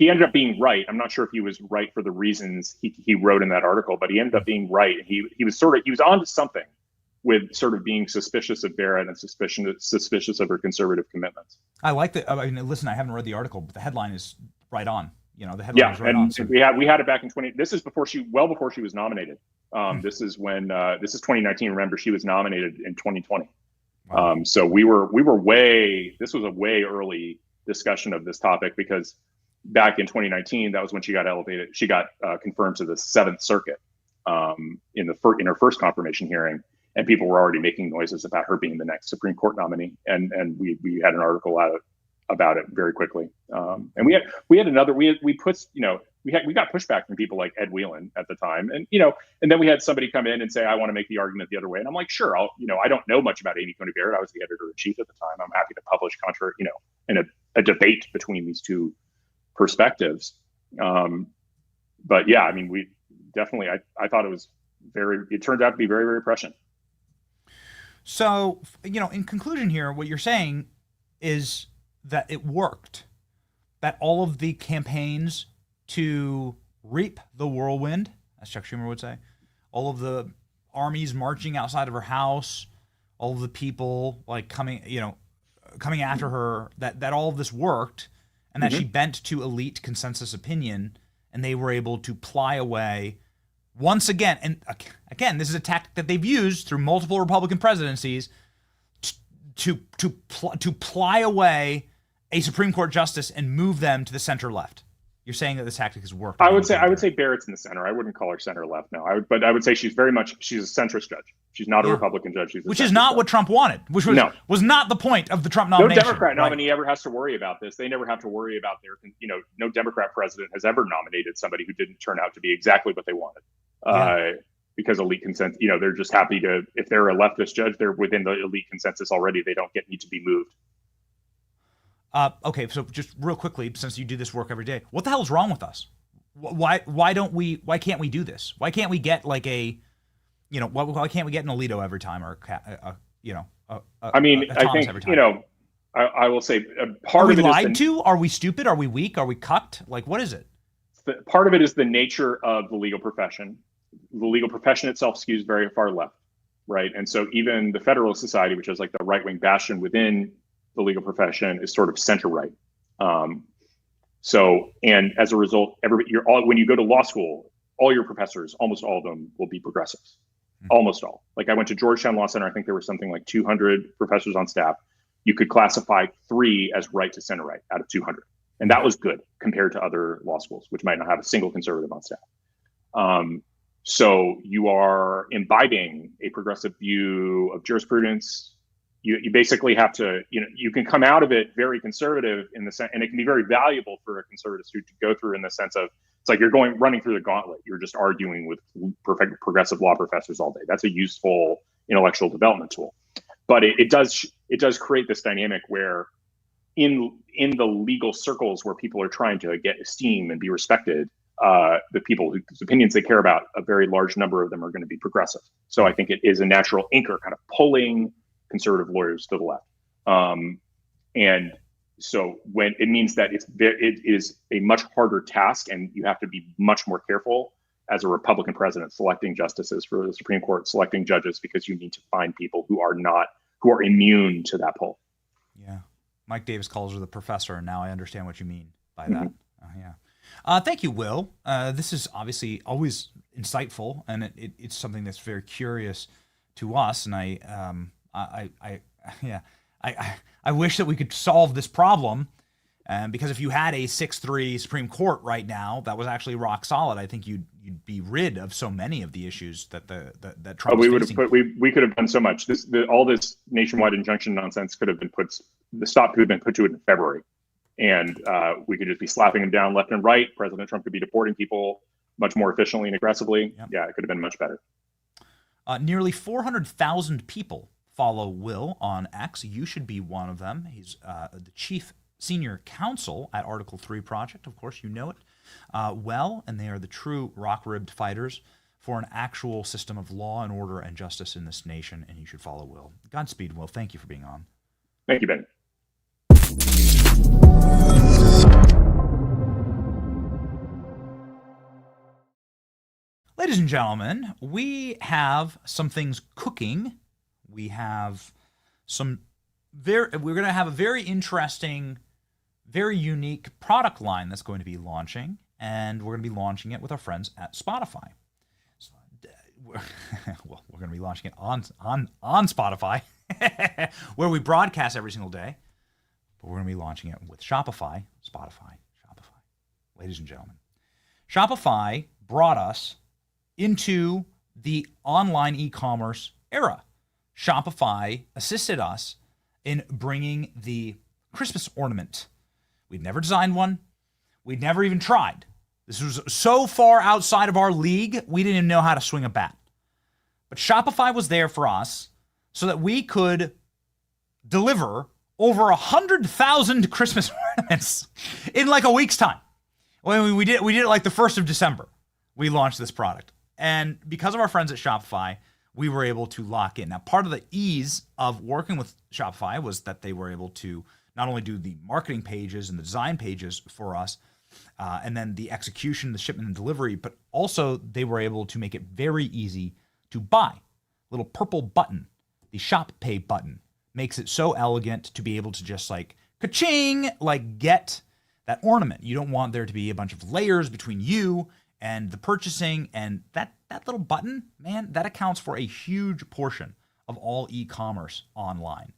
ended up being right. I'm not sure if he was right for the reasons he wrote in that article, but he ended up being right. He was on to something with sort of being suspicious of Barrett and suspicious of her conservative commitments. I like that. Listen, I haven't read the article, but the headline is right on. The headline is right on. So. we had it back in This is before she was nominated. This is 2019. Remember, she was nominated in 2020. Wow. So this was a way early discussion of this topic, because back in 2019, that was when she got elevated. She got confirmed to the 7th Circuit in her first confirmation hearing, and people were already making noises about her being the next Supreme Court nominee. And we had an article out about it very quickly. And we got pushback from people like Ed Whelan at the time, and then we had somebody come in and say, I want to make the argument the other way, and I'm like, sure, I don't know much about Amy Coney Barrett. I was the editor-in-chief at the time. I'm happy to publish in a debate between these two perspectives. But yeah, we definitely, I thought it turned out to be very, very prescient. So, in conclusion here, what you're saying is that it worked, that all of the campaigns to reap the whirlwind, as Chuck Schumer would say, all of the armies marching outside of her house, all of the people like coming after her, that all of this worked, and that she bent to elite consensus opinion, and they were able to ply away once again. And again, this is a tactic that they've used through multiple Republican presidencies to ply away a Supreme Court justice and move them to the center left. You're saying that this tactic has worked. I would say Barrett's in the center. I wouldn't call her center left. No, but I would say she's a centrist judge. She's not a Republican judge. Which is not what Trump wanted. Which was not the point of the Trump nomination. No Democrat nominee ever has to worry about this. They never have to worry about no Democrat president has ever nominated somebody who didn't turn out to be exactly what they wanted. Because elite consensus, they're just happy to, if they're a leftist judge, they're within the elite consensus already. They don't need to be moved. Okay, so just real quickly, since you do this work every day, what the hell is wrong with us? Why can't we do this? Why can't we get like why can't we get an Alito every time, or I think every time? I will say part of it is lied to. Are we stupid? Are we weak? Are we cucked? Like, what is it? Part of it is the nature of the legal profession. The legal profession itself skews very far left, right? And so even the Federalist Society, which is like the right-wing bastion within the legal profession, is sort of center-right. And as a result, when you go to law school, all your professors, almost all of them, will be progressives. Almost all. Like, I went to Georgetown Law Center. I think there were something like 200 professors on staff. You could classify 3 as right to center-right out of 200. And that was good compared to other law schools, which might not have a single conservative on staff. So you are imbibing a progressive view of jurisprudence. You basically have to, you can come out of it very conservative in the sense, and it can be very valuable for a conservative student to go through in the sense of, it's like you're running through the gauntlet. You're just arguing with progressive law professors all day. That's a useful intellectual development tool. But it does create this dynamic where in the legal circles where people are trying to get esteem and be respected, the people whose opinions they care about, a very large number of them are going to be progressive. So I think it is a natural anchor kind of pulling conservative lawyers to the left. And so when it means that it is a much harder task, and you have to be much more careful as a Republican president selecting justices for the Supreme Court, selecting judges, because you need to find people who are immune to that pull. Yeah. Mike Davis calls her the professor, and now I understand what you mean by that. Thank you, Will. This is obviously always insightful, and it's something that's very curious to us. And I wish that we could solve this problem, because if you had a 6-3 Supreme Court right now that was actually rock solid, I think you'd be rid of so many of the issues that Trump. We could have done so much. All this nationwide injunction nonsense could have been the stop could have been put to it in February. And we could just be slapping them down left and right. President Trump could be deporting people much more efficiently and aggressively. Yep. Yeah, it could have been much better. Nearly 400,000 people follow Will on X. You should be one of them. He's the chief senior counsel at Article 3 Project. Of course, you know it well, and they are the true rock-ribbed fighters for an actual system of law and order and justice in this nation, and you should follow Will. Godspeed, Will. Thank you for being on. Thank you, Ben. Ladies and gentlemen, we have some things cooking. We have we're going to have a very interesting, very unique product line that's going to be launching, and we're going to be launching it with our friends at Spotify. We're going to be launching it on Spotify, where we broadcast every single day. But we're going to be launching it with Shopify. Spotify. Ladies and gentlemen, Shopify brought us into the online e-commerce era. Shopify assisted us in bringing the Christmas ornament. We'd never designed one. We'd never even tried. This was so far outside of our league, we didn't even know how to swing a bat. But Shopify was there for us so that we could deliver over 100,000 Christmas ornaments in like a week's time. When we did it like the 1st of December. We launched this product. And because of our friends at Shopify, we were able to lock in. Now, part of the ease of working with Shopify was that they were able to not only do the marketing pages and the design pages for us, and then the execution, the shipment and delivery, but also they were able to make it very easy to buy. Little purple button, the Shop Pay button, makes it so elegant to be able to just like ka-ching, like get that ornament. You don't want there to be a bunch of layers between you and the purchasing, and that little button, man, that accounts for a huge portion of all e-commerce online.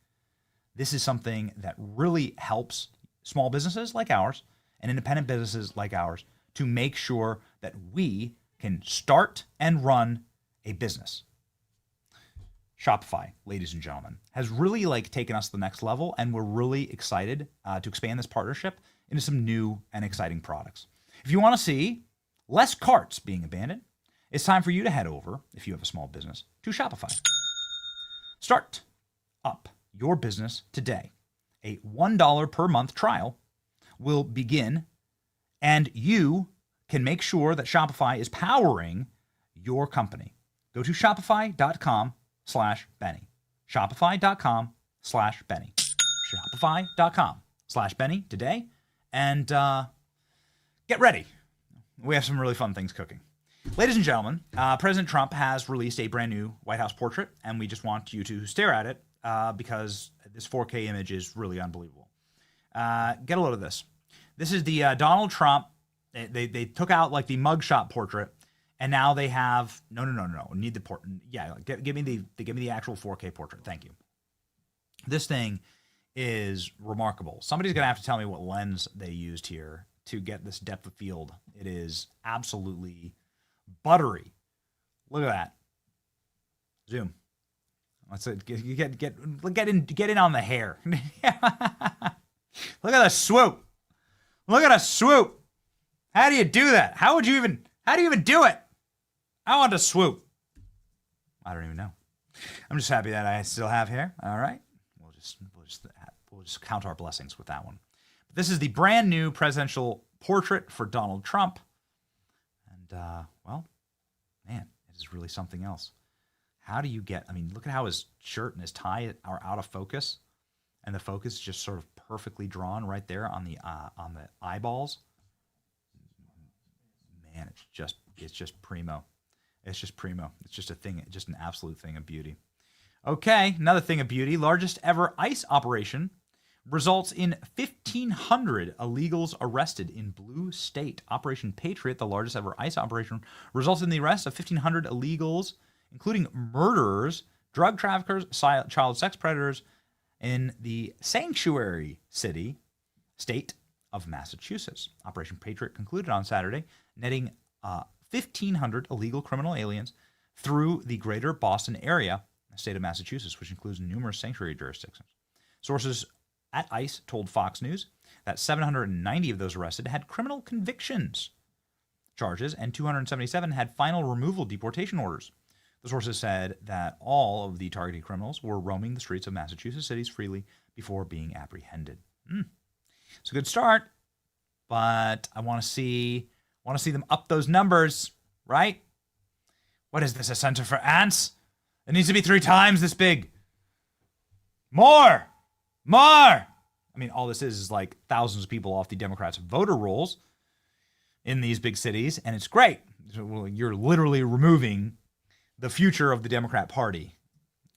This is something that really helps small businesses like ours and independent businesses like ours to make sure that we can start and run a business. Shopify, ladies and gentlemen, has really taken us to the next level, and we're really excited to expand this partnership into some new and exciting products. If you want to see less carts being abandoned, it's time for you to head over, if you have a small business, to Shopify. Start up your business today. A $1 per month trial will begin, and you can make sure that Shopify is powering your company. Go to shopify.com/Benny. Shopify.com/Benny. Shopify.com/Benny today, and get ready. We have some really fun things cooking. Ladies and gentlemen, President Trump has released a brand new White House portrait, and we just want you to stare at it because this 4K image is really unbelievable. Get a load of this. This is the Donald Trump. They took out the mugshot portrait, and now they have no. Need the portrait? Yeah, give me the actual 4K portrait. Thank you. This thing is remarkable. Somebody's gonna have to tell me what lens they used here to get this depth of field. It is absolutely buttery. Look at that. Zoom. Let's get in on the hair. Look at the swoop. Look at a swoop. How do you do that? How do you even do it? I want to swoop. I don't even know. I'm just happy that I still have hair. All right. We'll just count our blessings with that one. This is the brand new presidential portrait for Donald Trump. And, well, man, it is really something else. How do you look at how his shirt and his tie are out of focus, and the focus is just sort of perfectly drawn right there on the eyeballs. Man, it's just primo. It's just primo. It's just a thing, just an absolute thing of beauty. Okay, another thing of beauty. Largest ever ICE operation results in 1,500 illegals arrested in blue state. Operation Patriot, the largest ever ICE operation, results in the arrest of 1,500 illegals, including murderers, drug traffickers, child sex predators, in the sanctuary state of Massachusetts. Operation Patriot concluded on Saturday, netting 1,500 illegal criminal aliens through the greater Boston area, the state of Massachusetts, which includes numerous sanctuary jurisdictions. Sources at ICE told Fox News that 790 of those arrested had criminal convictions charges, and 277 had final removal deportation orders. The sources said that all of the targeted criminals were roaming the streets of Massachusetts cities freely before being apprehended. It's a good start, but I want to see them up those numbers, right? What is this, a center for ants? It needs to be 3 times this big. More. All this is thousands of people off the Democrats' voter rolls in these big cities, and it's great. You're literally removing the future of the Democrat Party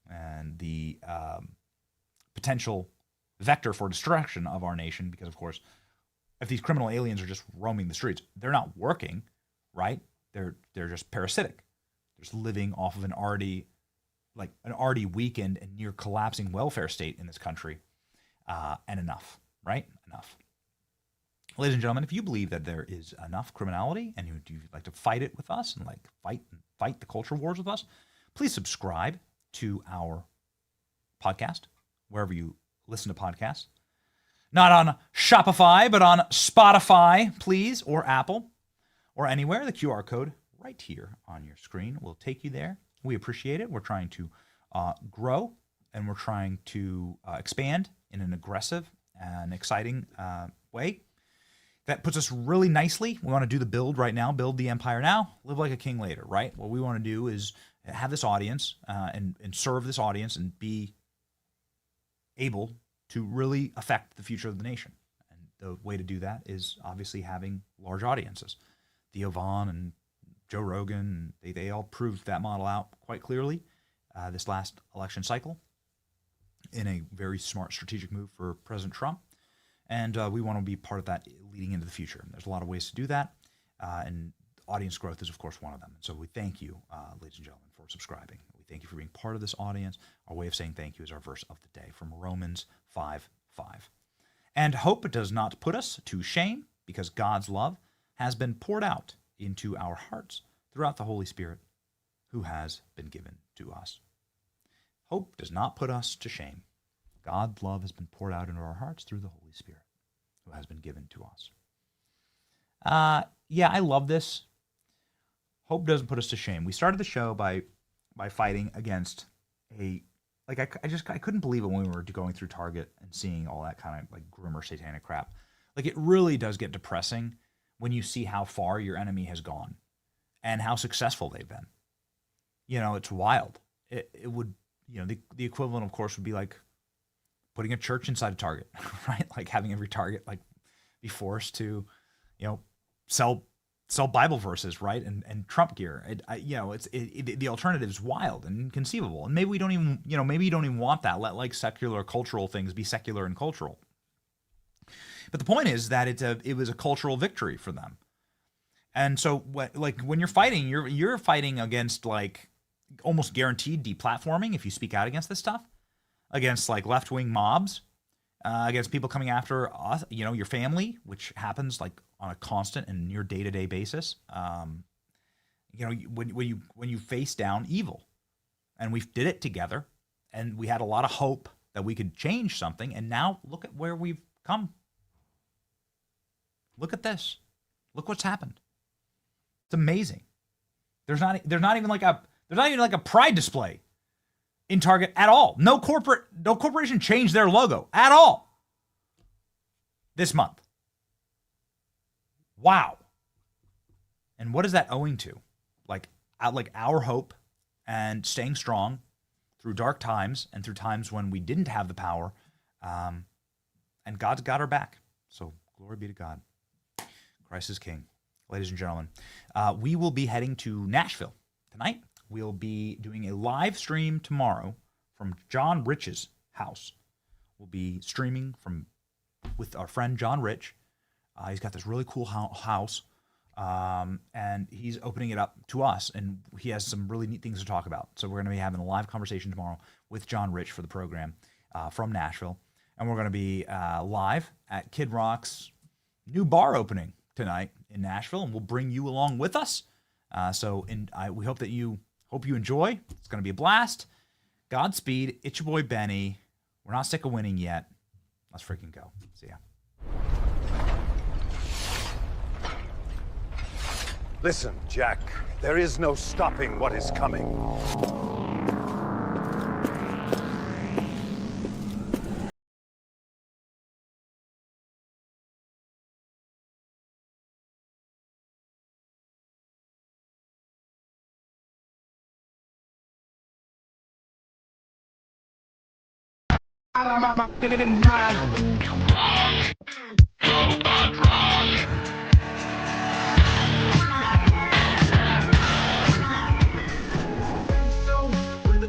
and the potential vector for destruction of our nation, because, of course, if these criminal aliens are just roaming the streets, they're not working, right? They're just parasitic. They're just living off of an already weakened and near collapsing welfare state in this country. And enough, right? Enough. Ladies and gentlemen, if you believe that there is enough criminality and you'd like to fight it with us and fight the culture wars with us, please subscribe to our podcast, wherever you listen to podcasts. Not on Shopify, but on Spotify, please, or Apple, or anywhere. The QR code right here on your screen will take you there. We appreciate it. We're trying to grow, and we're trying to expand in an aggressive and exciting way. That puts us really nicely. We want to do the build right now, build the empire now, live like a king later, right? What we want to do is have this audience and serve this audience and be able to really affect the future of the nation. And the way to do that is obviously having large audiences. Theo Vaughn and Joe Rogan, they all proved that model out quite clearly this last election cycle in a very smart strategic move for President Trump. And we want to be part of that leading into the future. There's a lot of ways to do that. And audience growth is, of course, one of them. So we thank you, ladies and gentlemen, for subscribing. We thank you for being part of this audience. Our way of saying thank you is our verse of the day from Romans 5:5. And hope does not put us to shame, because God's love has been poured out into our hearts throughout the Holy Spirit who has been given to us. Hope does not put us to shame. God's love has been poured out into our hearts through the Holy Spirit who has been given to us. Yeah, I love this. Hope doesn't put us to shame. We started the show by fighting against I couldn't believe it when we were going through Target and seeing all that kind of like groomer satanic crap. Like, it really does get depressing when you see how far your enemy has gone and how successful they've been. You know, it's wild. It would, you know, the equivalent, of course, would be like putting a church inside a Target, right? Like having every Target like be forced to, you know, sell Bible verses, right? And Trump gear. The alternative is wild and inconceivable. And maybe we don't even, you know, maybe you don't even want that. Let like secular cultural things be secular and cultural. But the point is that it was a cultural victory for them. And so when you're fighting, you're fighting against like almost guaranteed deplatforming if you speak out against this stuff, against like left-wing mobs, against people coming after us, you know, your family, which happens like on a constant and near day-to-day basis. You know, when you face down evil, and we did it together, and we had a lot of hope that we could change something, and now look at where we've come. Look at this. Look what's happened. It's amazing. There's not even like a pride display in Target at all. No corporation changed their logo at all this month. Wow. And what is that owing to? Like our hope and staying strong through dark times and through times when we didn't have the power, and God's got our back. So glory be to God. Christ is King. Ladies and gentlemen, we will be heading to Nashville tonight. We'll be doing a live stream tomorrow from John Rich's house. We'll be streaming with our friend John Rich. He's got this really cool house, and he's opening it up to us, and he has some really neat things to talk about. So we're going to be having a live conversation tomorrow with John Rich for the program from Nashville, and we're going to be live at Kid Rock's new bar opening tonight in Nashville, and we'll bring you along with us. We hope you enjoy. It's going to be a blast. Godspeed. It's your boy Benny. We're not sick of winning yet. Let's freaking go. See ya. Listen, Jack, there is no stopping what is coming.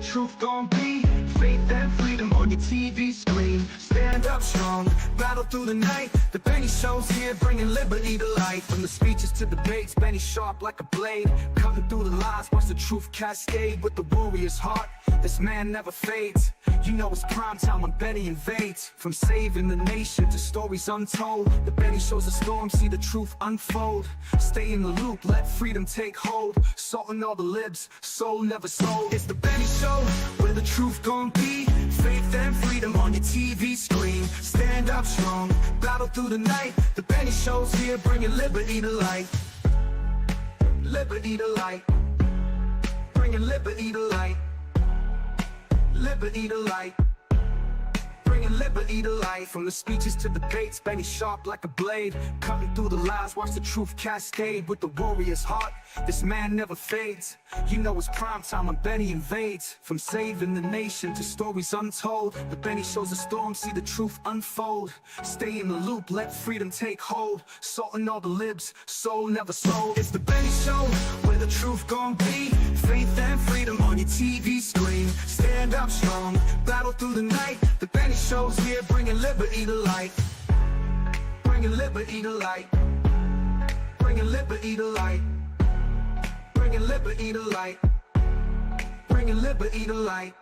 Truth gon' be faith and freedom on your TV screen. Stand up strong, battle through the night. The Benny Show's here, bringing liberty to life. From the speeches to debates, Benny sharp like a blade, cutting through the lies, watch the truth cascade. With the warrior's heart, this man never fades. You know it's prime time when Benny invades. From saving the nation to stories untold, the Benny Show's a storm, see the truth unfold. Stay in the loop, let freedom take hold. Salting all the libs, soul never sold. It's the Benny Show, where the truth gon' be. Faith and freedom on your TV screen. Stand up strong, battle through the night. The Benny Show's here, bringing liberty to light. Liberty to light. Bringing liberty to light. Liberty to light. Bringing liberty to life. From the speeches to debates, Benny sharp like a blade, cutting through the lies, watch the truth cascade. With the warrior's heart, this man never fades. You know it's prime time when Benny invades. From saving the nation to stories untold, the Benny Show's a storm, see the truth unfold. Stay in the loop, let freedom take hold. Salting all the libs, soul never sold. It's the Benny Show, where the truth gon' be. Faith and freedom on your TV screen. Stand up strong, battle through the night. The Benny Show's here, bringing liberty to light. Bringing liberty to light. Bringing liberty to light. Bringing liberty to light. Bringing liberty to light.